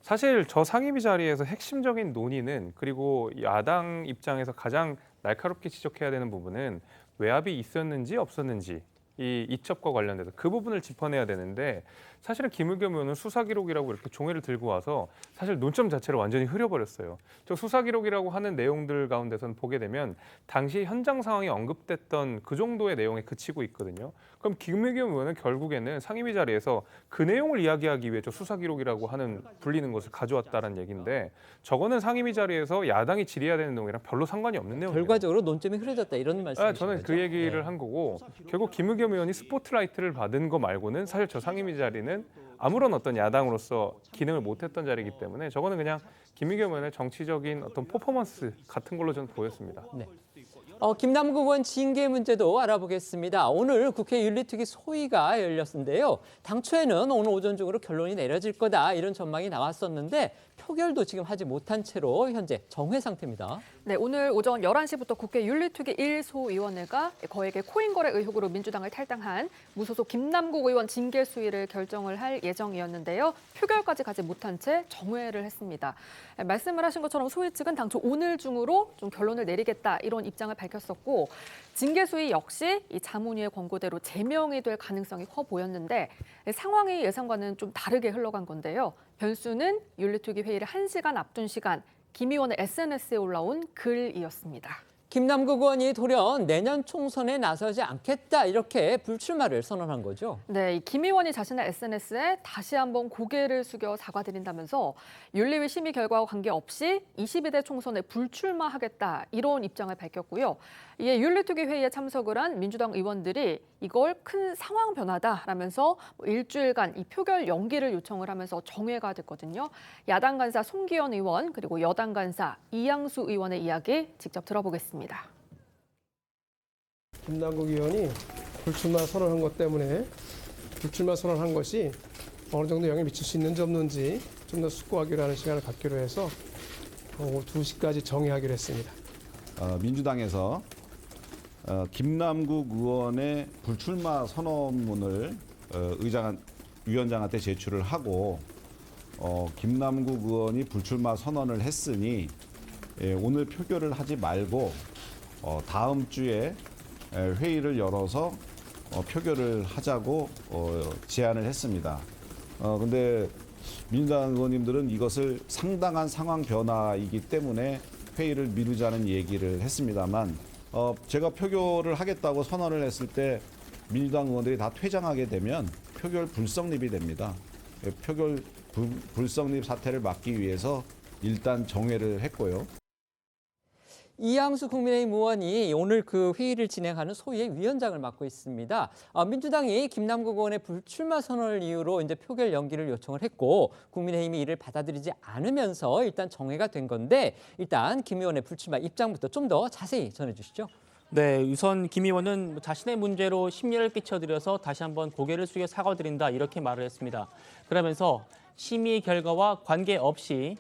사실 저 상임위 자리에서 핵심적인 논의는 그리고 야당 입장에서 가장 날카롭게 지적해야 되는 부분은 외압이 있었는지 없었는지 이 이첩과 관련돼서 그 부분을 짚어내야 되는데 사실은 김의겸 의원은 수사 기록이라고 이렇게 종이를 들고 와서 사실 논점 자체를 완전히 흐려버렸어요. 저 수사 기록이라고 하는 내용들 가운데서는 보게 되면 당시 현장 상황이 언급됐던 그 정도의 내용에 그치고 있거든요. 그럼 김의겸 의원은 결국에는 상임위 자리에서 그 내용을 이야기하기 위해 저 수사 기록이라고 하는 불리는 것을 가져왔다는 얘기인데 저거는 상임위 자리에서 야당이 질의해야 되는 내용이랑 별로 상관이 없는 내용이에요. 결과적으로 논점이 흐려졌다 이런 말씀이시죠? 저는 그 얘기를 한 거고 결국 김의겸 의원이 스포트라이트를 받은 거 말고는 사실 저 상임위 자리는 아무런 어떤 야당으로서 기능을 못했던 자리이기 때문에 저거는 그냥 김의겸 의원의 정치적인 어떤 퍼포먼스 같은 걸로 저는 보였습니다. 네. 김남국 의원 징계 문제도 알아보겠습니다. 오늘 국회 윤리특위 소위가 열렸는데요. 당초에는 오늘 오전 중으로 결론이 내려질 거다 이런 전망이 나왔었는데 표결도 지금 하지 못한 채로 현재 정회 상태입니다. 네, 오늘 오전 11시부터 국회 윤리특위 1소위원회가 거액의 코인 거래 의혹으로 민주당을 탈당한 무소속 김남국 의원 징계 수위를 결정을 할 예정이었는데요. 표결까지 가지 못한 채 정회를 했습니다. 말씀을 하신 것처럼 소위 측은 당초 오늘 중으로 좀 결론을 내리겠다 이런 입장을 밝혔었고 징계 수위 역시 이 자문위의 권고대로 제명이 될 가능성이 커 보였는데 상황이 예상과는 좀 다르게 흘러간 건데요. 변수는 윤리특위 회의를 1시간 앞둔 시간 김 의원의 SNS에 올라온 글이었습니다. 김남국 의원이 돌연 내년 총선에 나서지 않겠다 이렇게 불출마를 선언한 거죠. 네, 김 의원이 자신의 SNS에 다시 한번 고개를 숙여 사과드린다면서 윤리위 심의 결과와 관계없이 22대 총선에 불출마하겠다 이런 입장을 밝혔고요. 이에 윤리특위 회의에 참석을 한 민주당 의원들이 이걸 큰 상황 변화다라면서 일주일간 이 표결 연기를 요청을 하면서 정회가 됐거든요. 야당 간사 송기현 의원 그리고 여당 간사 이양수 의원의 이야기 직접 들어보겠습니다. 김남국 의원이 불출마 선언한 것 때문에 불출마 선언한 것이 어느 정도 영향을 미칠 수 있는지 없는지 좀 더 숙고하기로 하는 시간을 갖기로 해서 오후 2시까지 정의하기로 했습니다. 민주당에서 김남국 의원의 불출마 선언문을 위원장한테 제출을 하고 김남국 의원이 불출마 선언을 했으니 오늘 표결을 하지 말고 다음 주에 회의를 열어서 표결을 하자고 제안을 했습니다. 근데 민주당 의원님들은 이것을 상당한 상황 변화이기 때문에 회의를 미루자는 얘기를 했습니다만 제가 표결을 하겠다고 선언을 했을 때 민주당 의원들이 다 퇴장하게 되면 표결 불성립이 됩니다. 표결 불성립 사태를 막기 위해서 일단 정회를 했고요. 이양수 국민의힘 의원이 오늘 그 회의를 진행하는 소위의 위원장을 맡고 있습니다. 민주당이 김남국 의원의 불출마 선언을 이유로 이제 표결 연기를 요청을 했고 국민의힘이 이를 받아들이지 않으면서 일단 정회가 된 건데 일단 김 의원의 불출마 입장부터 좀 더 자세히 전해주시죠. 네, 우선 김 의원은 자신의 문제로 심려를 끼쳐드려서 다시 한번 고개를 숙여 사과드린다 이렇게 말을 했습니다. 그러면서 심의 결과와 관계없이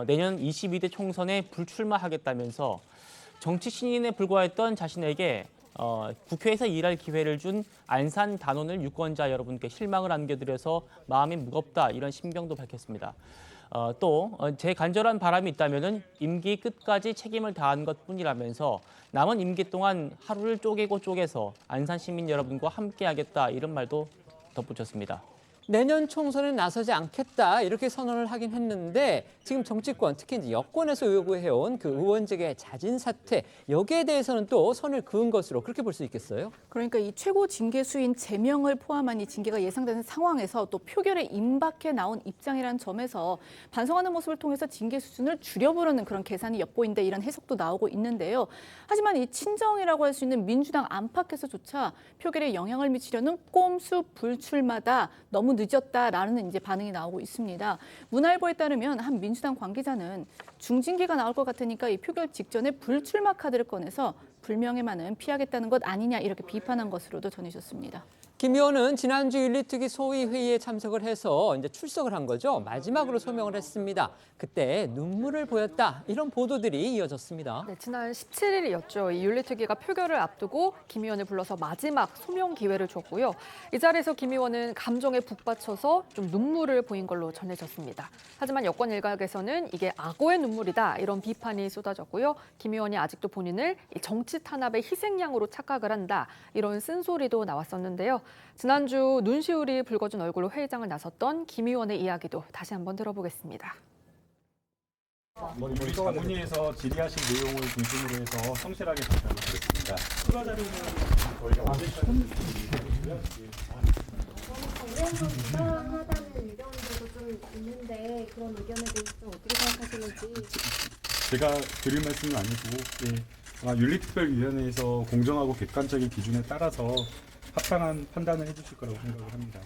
내년 22대 총선에 불출마하겠다면서 정치 신인에 불과했던 자신에게 국회에서 일할 기회를 준 안산 단원을 유권자 여러분께 실망을 안겨드려서 마음이 무겁다 이런 심경도 밝혔습니다. 또 제 간절한 바람이 있다면은 임기 끝까지 책임을 다한 것뿐이라면서 남은 임기 동안 하루를 쪼개고 쪼개서 안산 시민 여러분과 함께하겠다 이런 말도 덧붙였습니다. 내년 총선에 나서지 않겠다 이렇게 선언을 하긴 했는데 지금 정치권 특히 이제 여권에서 요구해온 그 의원직의 자진 사퇴 여기에 대해서는 또 선을 그은 것으로 그렇게 볼 수 있겠어요? 그러니까 이 최고 징계수인 제명을 포함한 이 징계가 예상되는 상황에서 또 표결에 임박해 나온 입장이라는 점에서 반성하는 모습을 통해서 징계 수준을 줄여보려는 그런 계산이 엿보인다 이런 해석도 나오고 있는데요. 하지만 이 친정이라고 할 수 있는 민주당 안팎에서조차 표결에 영향을 미치려는 꼼수 불출마다 너무 늦었다라는 이제 반응이 나오고 있습니다. 문화일보에 따르면 한 민주당 관계자는 중징계가 나올 것 같으니까 이 표결 직전에 불출마 카드를 꺼내서 불명예만은 피하겠다는 것 아니냐 이렇게 비판한 것으로도 전해졌습니다. 김 의원은 지난주 윤리특위 소위 회의에 참석을 해서 이제 출석을 한 거죠. 마지막으로 소명을 했습니다. 그때 눈물을 보였다 이런 보도들이 이어졌습니다. 네, 지난 17일이었죠. 이 윤리특위가 표결을 앞두고 김 의원을 불러서 마지막 소명 기회를 줬고요. 이 자리에서 김 의원은 감정에 북받쳐서 좀 눈물을 보인 걸로 전해졌습니다. 하지만 여권 일각에서는 이게 악어의 눈물이다 이런 비판이 쏟아졌고요. 김 의원이 아직도 본인을 정치 탄압의 희생양으로 착각을 한다 이런 쓴소리도 나왔었는데요. 지난주 눈시울이 붉어진 얼굴로 회의장을 나섰던 김 의원의 이야기도 다시 한번 들어보겠습니다. 우리 자문위에서 질의하신 내용을 중심으로 해서 성실하게 답변을 드렸습니다. 추가 자료는 저희가 정부에서 부당하다는 의견들도 좀 있는데 그런 의견에 대해서 좀 어떻게 생각하시는지. 제가 드릴 말씀은 아니고 윤리특별위원회에서 공정하고 객관적인 기준에 따라서 합당한 판단을 해주실 거라고 생각을 합니다.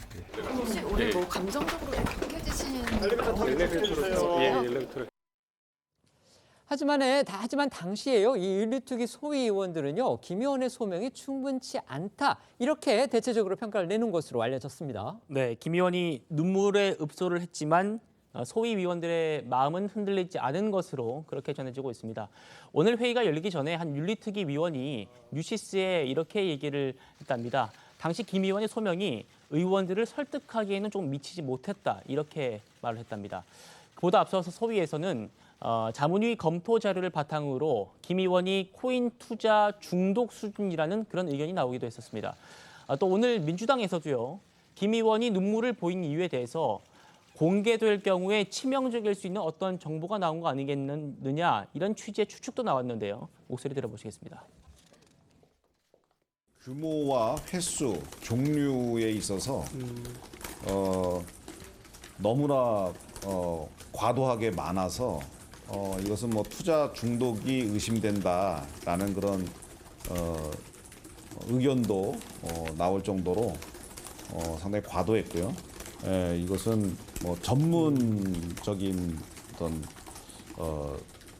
혹시 오늘 뭐 감정적으로 격해지시는 하지만 당시에요. 이 윤리특위 소위 의원들은요. 김 의원의 소명이 충분치 않다. 이렇게 대체적으로 평가를 내는 것으로 알려졌습니다. 네, 김 의원이 눈물에 읍소를 했지만 소위 위원들의 마음은 흔들리지 않은 것으로 그렇게 전해지고 있습니다. 오늘 회의가 열리기 전에 한 윤리특위 위원이 뉴시스에 이렇게 얘기를 했답니다. 당시 김 의원의 소명이 의원들을 설득하기에는 좀 미치지 못했다 이렇게 말을 했답니다. 그보다 앞서서 소위에서는 자문위 검토 자료를 바탕으로 김 의원이 코인 투자 중독 수준이라는 그런 의견이 나오기도 했었습니다. 또 오늘 민주당에서도요. 김 의원이 눈물을 보인 이유에 대해서 공개될 경우에 치명적일 수 있는 어떤 정보가 나온 거 아니겠느냐 이런 취지의 추측도 나왔는데요. 목소리 들어보시겠습니다. 규모와 횟수, 종류에 있어서 너무나 과도하게 많아서 이것은 뭐 투자 중독이 의심된다라는 그런 의견도 나올 정도로 상당히 과도했고요. 이것은 뭐 전문적인 어떤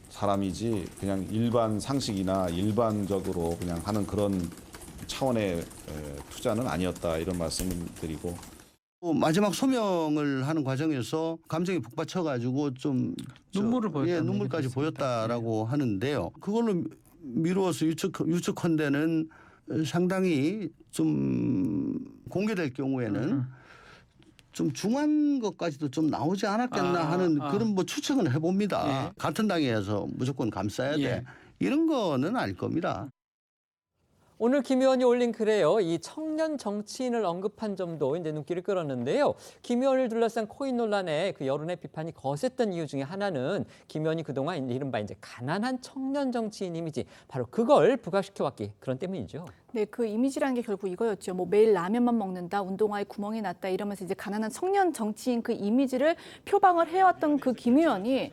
사람이지 그냥 일반 상식이나 일반적으로 그냥 하는 그런 차원의 투자는 아니었다 이런 말씀을 드리고 마지막 소명을 하는 과정에서 감정이 북받쳐가지고 좀 눈물을 보였다. 눈물까지 보였다라고 하는데요. 그걸로 미루어서 유축컨대는 상당히 좀 공개될 경우에는 좀 중한 것까지도 좀 나오지 않았겠나 하는 그런 뭐 추측은 해봅니다. 예. 같은 당에서 무조건 감싸야 돼. 이런 거는 아닐 겁니다. 오늘 김 의원이 올린 글에요. 이 청년 정치인을 언급한 점도 이제 눈길을 끌었는데요. 김 의원을 둘러싼 코인 논란에 그 여론의 비판이 거셌던 이유 중에 하나는 김 의원이 그동안 이른바 이제 가난한 청년 정치인 이미지 바로 그걸 부각시켜왔기 그런 때문이죠. 네, 그 이미지라는 게 결국 이거였죠. 뭐 매일 라면만 먹는다, 운동화에 구멍이 났다 이러면서 이제 가난한 청년 정치인 그 이미지를 표방을 해왔던 그 김 의원이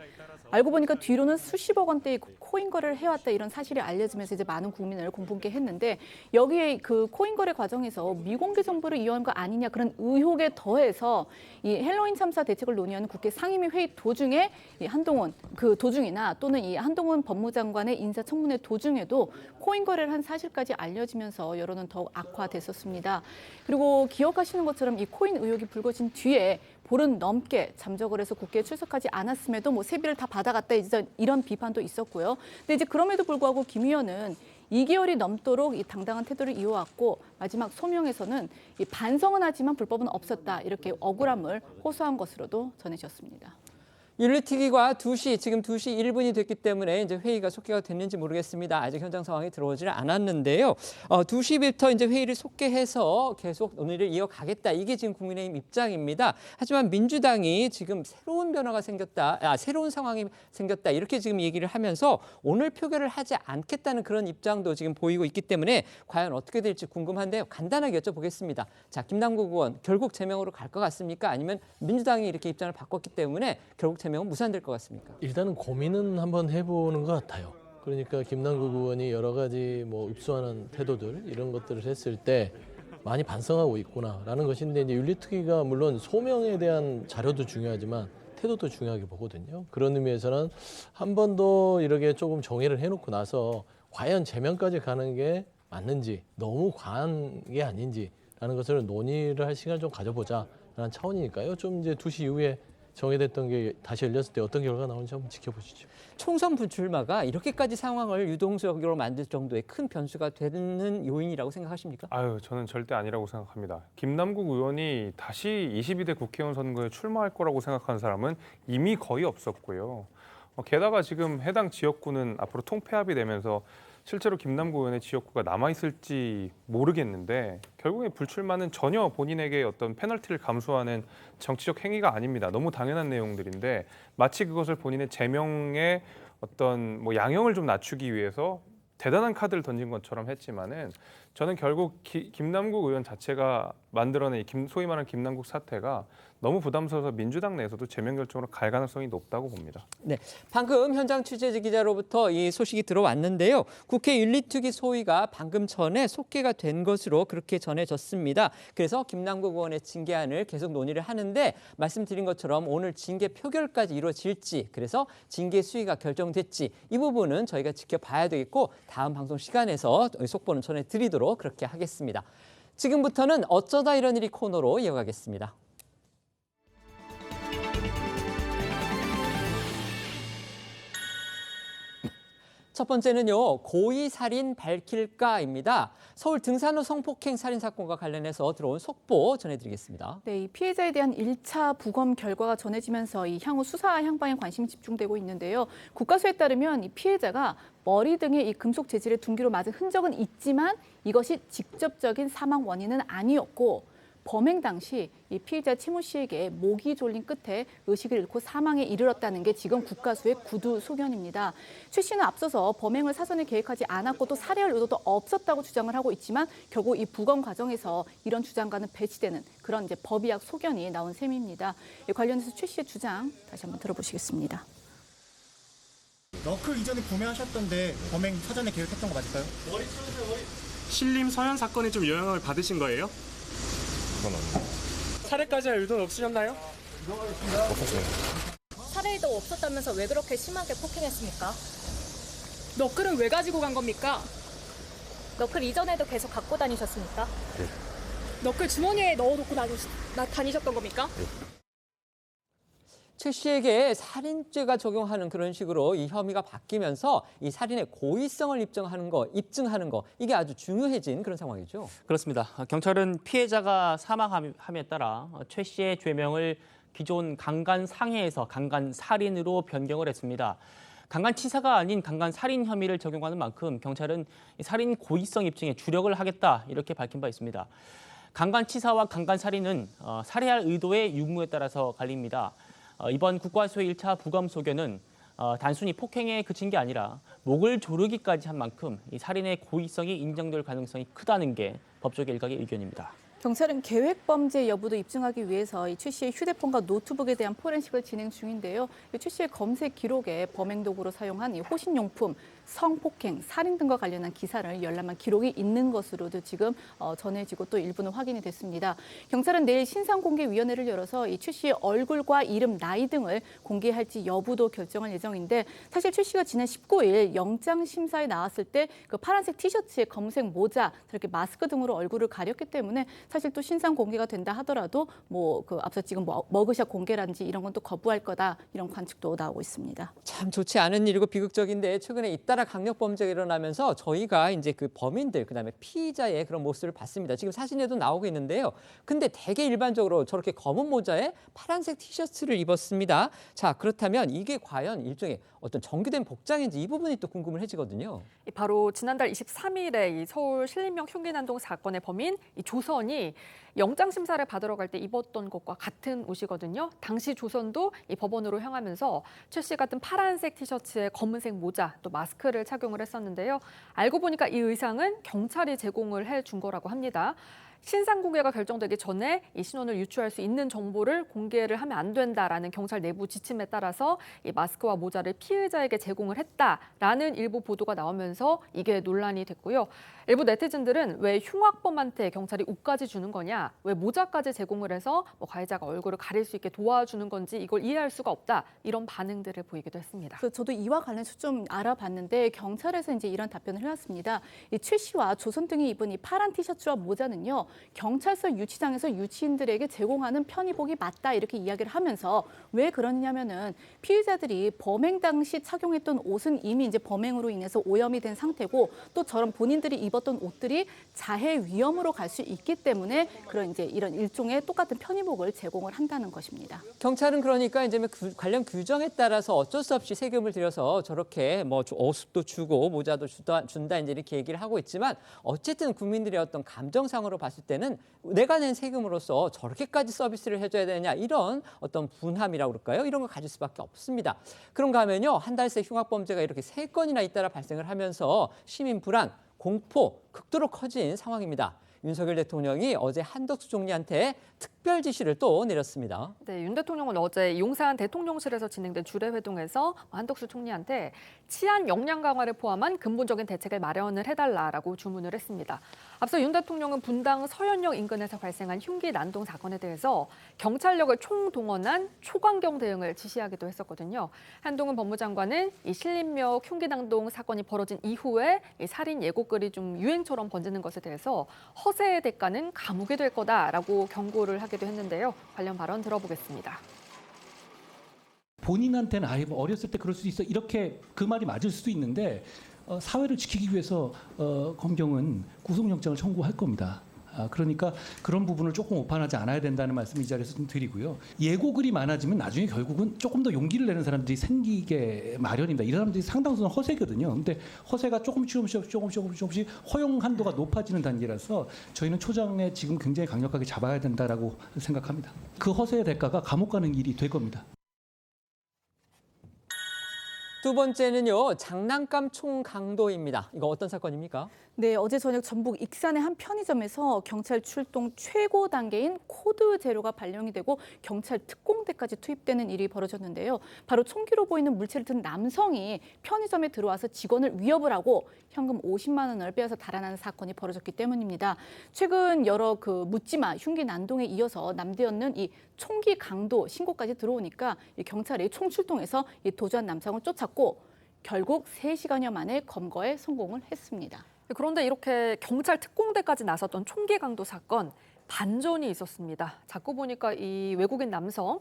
알고 보니까 뒤로는 수십억 원대의 코인 거래를 해왔다 이런 사실이 알려지면서 이제 많은 국민을 공분케 했는데 여기에 그 코인 거래 과정에서 미공개 정보를 이용한 거 아니냐 그런 의혹에 더해서 이 헬로윈 참사 대책을 논의하는 국회 상임위 회의 도중에 이 한동훈 그 도중이나 또는 이 한동훈 법무장관의 인사청문회 도중에도 코인 거래를 한 사실까지 알려지면서 여론은 더욱 악화됐었습니다. 그리고 기억하시는 것처럼 이 코인 의혹이 불거진 뒤에 보름 넘게 잠적을 해서 국회에 출석하지 않았음에도 뭐 세비를 다 받아갔다 이런 비판도 있었고요. 근데 이제 그럼에도 불구하고 김 의원은 2개월이 넘도록 이 당당한 태도를 이어왔고 마지막 소명에서는 이 반성은 하지만 불법은 없었다 이렇게 억울함을 호소한 것으로도 전해졌습니다. 윤리특위가 2시, 지금 2시 1분이 됐기 때문에 이제 회의가 속개가 됐는지 모르겠습니다. 아직 현장 상황이 들어오질 않았는데요. 2시부터 이제 회의를 속개해서 계속 논의를 이어가겠다. 이게 지금 국민의힘 입장입니다. 하지만 민주당이 지금 새로운 변화가 생겼다, 새로운 상황이 생겼다. 이렇게 지금 얘기를 하면서 오늘 표결을 하지 않겠다는 그런 입장도 지금 보이고 있기 때문에 과연 어떻게 될지 궁금한데요. 간단하게 여쭤보겠습니다. 자, 김남국 의원 결국 제명으로 갈 것 같습니까? 아니면 민주당이 이렇게 입장을 바꿨기 때문에 결국 제명은 무산될 것 같습니까? 일단은 고민은 한번 해보는 것 같아요. 그러니까 김남국 의원이 여러 가지 뭐 읍수하는 태도들 이런 것들을 했을 때 많이 반성하고 있구나라는 것인데 이제 윤리특위가 물론 소명에 대한 자료도 중요하지만 태도도 중요하게 보거든요. 그런 의미에서는 한 번 더 이렇게 조금 정의를 해놓고 나서 과연 제명까지 가는 게 맞는지 너무 과한 게 아닌지라는 것을 논의를 할 시간을 좀 가져보자라는 차원이니까요. 좀 이제 2시 이후에 정해됐던 게 다시 열렸을 때 어떤 결과가 나오는지 한번 지켜보시죠. 총선 불출마가 이렇게까지 상황을 유동적으로 만들 정도의 큰 변수가 되는 요인이라고 생각하십니까? 저는 절대 아니라고 생각합니다. 김남국 의원이 다시 22대 국회의원 선거에 출마할 거라고 생각하는 사람은 이미 거의 없었고요. 게다가 지금 해당 지역구는 앞으로 통폐합이 되면서 실제로 김남국 의원의 지역구가 남아있을지 모르겠는데 결국에 불출마는 전혀 본인에게 어떤 페널티를 감수하는 정치적 행위가 아닙니다. 너무 당연한 내용들인데 마치 그것을 본인의 제명의 어떤 뭐 양형을 좀 낮추기 위해서 대단한 카드를 던진 것처럼 했지만은 저는 결국 김남국 의원 자체가 만들어낸 소위 말하는 김남국 사태가 너무 부담스러워서 민주당 내에서도 제명 결정으로 갈 가능성이 높다고 봅니다. 네, 방금 현장 취재지 기자로부터 이 소식이 들어왔는데요. 국회 윤리특위 소위가 방금 전에 속개가 된 것으로 그렇게 전해졌습니다. 그래서 김남국 의원의 징계안을 계속 논의를 하는데 말씀드린 것처럼 오늘 징계 표결까지 이루어질지 그래서 징계 수위가 결정됐지 이 부분은 저희가 지켜봐야 되겠고 다음 방송 시간에서 속보는 전해드리도록 그렇게 하겠습니다. 지금부터는 어쩌다 이런 일이 코너로 이어가겠습니다. 첫 번째는요, 고의 살인 밝힐까입니다. 서울 등산로 성폭행 살인 사건과 관련해서 들어온 속보 전해드리겠습니다. 네, 이 피해자에 대한 1차 부검 결과가 전해지면서 이 향후 수사 향방에 관심이 집중되고 있는데요. 국가수에 따르면 이 피해자가 머리 등에 이 금속 재질의 둔기로 맞은 흔적은 있지만 이것이 직접적인 사망 원인은 아니었고 범행 당시 이 피의자 최모 씨에게 목이 졸린 끝에 의식을 잃고 사망에 이르렀다는 게 지금 국가수의 구두 소견입니다. 최 씨는 앞서서 범행을 사전에 계획하지 않았고 또 살해할 의도도 없었다고 주장을 하고 있지만 결국 이 부검 과정에서 이런 주장과는 배치되는 그런 이제 법의학 소견이 나온 셈입니다. 관련해서 최 씨의 주장 다시 한번 들어보시겠습니다. 너클 이전에 구매하셨던데 범행 사전에 계획했던 거 맞을까요? 신림 서현 사건에 좀 영향을 받으신 거예요? 그건 아니에요. 살해까지 할 의도는 없으셨나요? 없었어요. 살해 의도 없었다면서 왜 그렇게 심하게 폭행했습니까? 너클은 왜 가지고 간 겁니까? 너클 이전에도 계속 갖고 다니셨습니까? 네. 너클 주머니에 넣어놓고 다니셨던 겁니까? 네. 최 씨에게 살인죄가 적용하는 그런 식으로 이 혐의가 바뀌면서 이 살인의 고의성을 입증하는 거 이게 아주 중요해진 그런 상황이죠. 그렇습니다. 경찰은 피해자가 사망함에 따라 최 씨의 죄명을 기존 강간상해에서 강간살인으로 변경을 했습니다. 강간치사가 아닌 강간살인 혐의를 적용하는 만큼 경찰은 이 살인 고의성 입증에 주력을 하겠다 이렇게 밝힌 바 있습니다. 강간치사와 강간살인은 살해할 의도의 유무에 따라서 갈립니다. 이번 국과수의 1차 부검 소견은 단순히 폭행에 그친 게 아니라 목을 조르기까지 한 만큼 이 살인의 고의성이 인정될 가능성이 크다는 게 법조계 일각의 의견입니다. 경찰은 계획 범죄 여부도 입증하기 위해서 이 최 씨의 휴대폰과 노트북에 대한 포렌식을 진행 중인데요. 최 씨의 검색 기록에 범행 도구로 사용한 이 호신용품, 성폭행, 살인 등과 관련한 기사를 열람한 기록이 있는 것으로도 지금 전해지고 또 일부는 확인이 됐습니다. 경찰은 내일 신상공개위원회를 열어서 이 최 씨의 얼굴과 이름, 나이 등을 공개할지 여부도 결정할 예정인데 사실 최 씨가 지난 19일 영장 심사에 나왔을 때 그 파란색 티셔츠에 검은색 모자, 이렇게 마스크 등으로 얼굴을 가렸기 때문에 사실 또 신상 공개가 된다 하더라도 뭐 그 앞서 지금 머그샷 공개라든지 이런 건 또 거부할 거다 이런 관측도 나오고 있습니다. 참 좋지 않은 일이고 비극적인데 최근에 잇따라 강력 범죄가 일어나면서 저희가 이제 그 범인들 그다음에 피의자의 그런 모습을 봤습니다. 지금 사진에도 나오고 있는데요. 근데 되게 일반적으로 저렇게 검은 모자에 파란색 티셔츠를 입었습니다. 자, 그렇다면 이게 과연 일종의 어떤 정교된 복장인지 이 부분이 또 궁금해지거든요. 바로 지난달 23일에 이 서울 신림역 흉기난동 사건의 범인 이 조선이 영장 심사를 받으러 갈 때 입었던 것과 같은 옷이거든요. 당시 조선도 이 법원으로 향하면서 최 씨 같은 파란색 티셔츠에 검은색 모자 또 마스크를 착용을 했었는데요. 알고 보니까 이 의상은 경찰이 제공을 해준 거라고 합니다. 신상 공개가 결정되기 전에 이 신원을 유추할 수 있는 정보를 공개를 하면 안 된다라는 경찰 내부 지침에 따라서 이 마스크와 모자를 피의자에게 제공을 했다라는 일부 보도가 나오면서 이게 논란이 됐고요. 일부 네티즌들은 왜 흉악범한테 경찰이 옷까지 주는 거냐, 왜 모자까지 제공을 해서 뭐 가해자가 얼굴을 가릴 수 있게 도와주는 건지 이걸 이해할 수가 없다 이런 반응들을 보이기도 했습니다. 그래서 저도 이와 관련해서 좀 알아봤는데 경찰에서 이제 이런 답변을 해왔습니다. 이 최 씨와 조선 등이 입은 이 파란 티셔츠와 모자는요. 경찰서 유치장에서 유치인들에게 제공하는 편의복이 맞다 이렇게 이야기를 하면서 왜 그러냐면은 피의자들이 범행 당시 착용했던 옷은 이미 이제 범행으로 인해서 오염이 된 상태고 또 저런 본인들이 입었던 옷들이 자해 위험으로 갈 수 있기 때문에 그런 이제 이런 일종의 똑같은 편의복을 제공을 한다는 것입니다. 경찰은 그러니까 이제 관련 규정에 따라서 어쩔 수 없이 세금을 들여서 저렇게 뭐 옷도 주고 모자도 준다 이제 이렇게 얘기를 하고 있지만 어쨌든 국민들의 어떤 감정상으로 봤을 때는 내가 낸 세금으로서 저렇게까지 서비스를 해줘야 되냐 이런 어떤 분함이라고 그럴까요? 이런 걸 가질 수밖에 없습니다. 그런가 하면요. 한 달 새 흉악범죄가 이렇게 3건이나 잇따라 발생을 하면서 시민 불안, 공포 극도로 커진 상황입니다. 윤석열 대통령이 어제 한덕수 총리한테 특별 지시를 또 내렸습니다. 네, 윤 대통령은 어제 용산 대통령실에서 진행된 주례회동에서 한덕수 총리한테 치안 역량 강화를 포함한 근본적인 대책을 마련을 해달라라고 주문을 했습니다. 앞서 윤 대통령은 분당 서현역 인근에서 발생한 흉기 난동 사건에 대해서 경찰력을 총동원한 초강경 대응을 지시하기도 했었거든요. 한동훈 법무장관은 이 신림역 흉기 난동 사건이 벌어진 이후에 이 살인 예고글이 좀 유행처럼 번지는 것에 대해서 허세의 대가는 감옥이 될 거다라고 경고를 하기도 했는데요. 관련 발언 들어보겠습니다. 본인한테는 아예 어렸을 때 그럴 수 있어 이렇게 그 말이 맞을 수도 있는데 사회를 지키기 위해서 검경은 구속영장을 청구할 겁니다. 그러니까 그런 부분을 조금 오판하지 않아야 된다는 말씀 이 자리에서 좀 드리고요. 예고글이 많아지면 나중에 결국은 조금 더 용기를 내는 사람들이 생기게 마련입니다. 이 사람들이 상당수는 허세거든요. 근데 허세가 조금씩 허용 한도가 높아지는 단계라서 저희는 초장에 지금 굉장히 강력하게 잡아야 된다라고 생각합니다. 그 허세의 대가가 감옥 가는 일이 될 겁니다. 두 번째는요, 장난감 총 강도입니다. 이거 어떤 사건입니까? 네, 어제 저녁 전북 익산의 한 편의점에서 경찰 출동 최고 단계인 코드 제로가 발령이 되고 경찰 특공대까지 투입되는 일이 벌어졌는데요. 바로 총기로 보이는 물체를 든 남성이 편의점에 들어와서 직원을 위협을 하고 현금 50만 원을 빼앗아 달아나는 사건이 벌어졌기 때문입니다. 최근 여러 묻지마 흉기 난동에 이어서 남대였는 이 총기 강도 신고까지 들어오니까 이 경찰이 총출동해서 이 도주한 남성을 쫓았고 결국 3시간여 만에 검거에 성공을 했습니다. 그런데 이렇게 경찰 특공대까지 나섰던 총기 강도 사건, 반전이 있었습니다. 자꾸 보니까 이 외국인 남성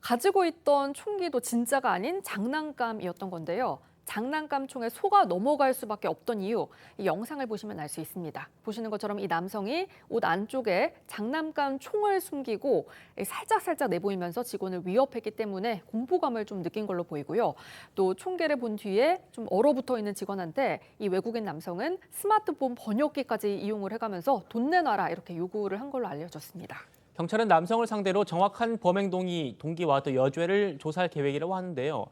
가지고 있던 총기도 진짜가 아닌 장난감이었던 건데요. 장난감 총에 속아 넘어갈 수밖에 없던 이유, 이 영상을 보시면 알 수 있습니다. 보시는 것처럼 이 남성이 옷 안쪽에 장난감 총을 숨기고 살짝 내보이면서 직원을 위협했기 때문에 공포감을 좀 느낀 걸로 보이고요. 또 총기를 본 뒤에 좀 얼어붙어 있는 직원한테 이 외국인 남성은 스마트폰 번역기까지 이용을 해가면서 돈 내놔라 이렇게 요구를 한 걸로 알려졌습니다. 경찰은 남성을 상대로 정확한 범행 동기와 또 여죄를 조사할 계획이라고 하는데요.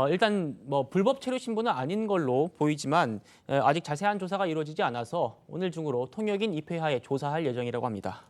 일단 불법 체류 신분은 아닌 걸로 보이지만 아직 자세한 조사가 이루어지지 않아서 오늘 중으로 통역인 입회하에 조사할 예정이라고 합니다.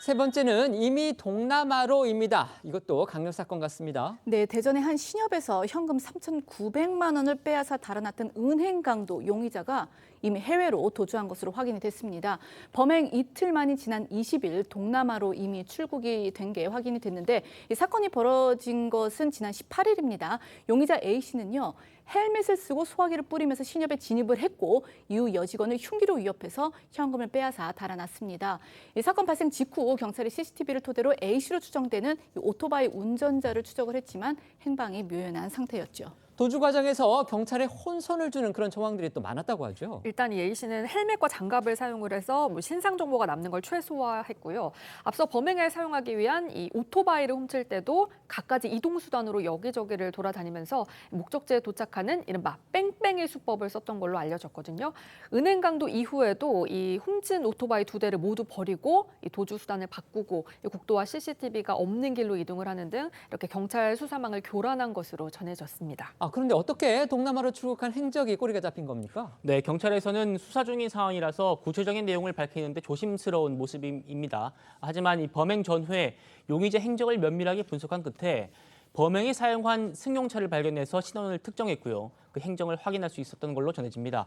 세 번째는 이미 동남아로입니다. 이것도 강력 사건 같습니다. 네, 대전의 한 신협에서 현금 3,900만 원을 빼앗아 달아났던 은행 강도 용의자가 이미 해외로 도주한 것으로 확인이 됐습니다. 범행 이틀 만인 지난 20일 동남아로 이미 출국이 된 게 확인이 됐는데 이 사건이 벌어진 것은 지난 18일입니다. 용의자 A씨는요. 헬멧을 쓰고 소화기를 뿌리면서 신협에 진입을 했고 이후 여직원을 흉기로 위협해서 현금을 빼앗아 달아났습니다. 이 사건 발생 직후 경찰이 CCTV를 토대로 A씨로 추정되는 이 오토바이 운전자를 추적을 했지만 행방이 묘연한 상태였죠. 도주 과정에서 경찰에 혼선을 주는 그런 정황들이 또 많았다고 하죠. 일단 이 A씨는 헬멧과 장갑을 사용을 해서 신상 정보가 남는 걸 최소화했고요. 앞서 범행에 사용하기 위한 이 오토바이를 훔칠 때도 갖가지 이동 수단으로 여기저기를 돌아다니면서 목적지에 도착하는 이른바 뺑뺑이 수법을 썼던 걸로 알려졌거든요. 은행 강도 이후에도 이 훔친 오토바이 2대를 모두 버리고 이 도주 수단을 바꾸고 이 국도와 CCTV가 없는 길로 이동을 하는 등 이렇게 경찰 수사망을 교란한 것으로 전해졌습니다. 그런데 어떻게 동남아로 출국한 행적이 꼬리가 잡힌 겁니까? 네, 경찰에서는 수사 중인 상황이라서 구체적인 내용을 밝히는데 조심스러운 모습입니다. 하지만 이 범행 전후에 용의자 행적을 면밀하게 분석한 끝에 범행에 사용한 승용차를 발견해서 신원을 특정했고요. 그 행적을 확인할 수 있었던 걸로 전해집니다.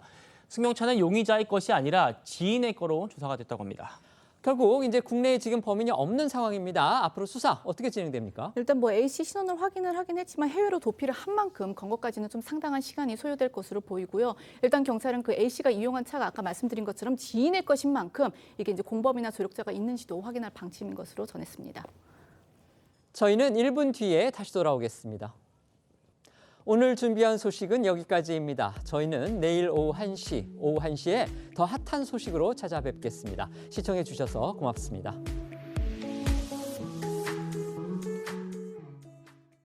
승용차는 용의자의 것이 아니라 지인의 거로 조사가 됐다고 합니다. 결국 이제 국내에 지금 범인이 없는 상황입니다. 앞으로 수사 어떻게 진행됩니까? 일단 A씨 신원을 확인을 하긴 했지만 해외로 도피를 한 만큼 검거까지는 좀 상당한 시간이 소요될 것으로 보이고요. 일단 경찰은 그 A씨가 이용한 차가 아까 말씀드린 것처럼 지인의 것인 만큼 이게 이제 공범이나 조력자가 있는지도 확인할 방침인 것으로 전했습니다. 저희는 1분 뒤에 다시 돌아오겠습니다. 오늘 준비한 소식은 여기까지입니다. 저희는 내일 오후 1시에 더 핫한 소식으로 찾아뵙겠습니다. 시청해 주셔서 고맙습니다.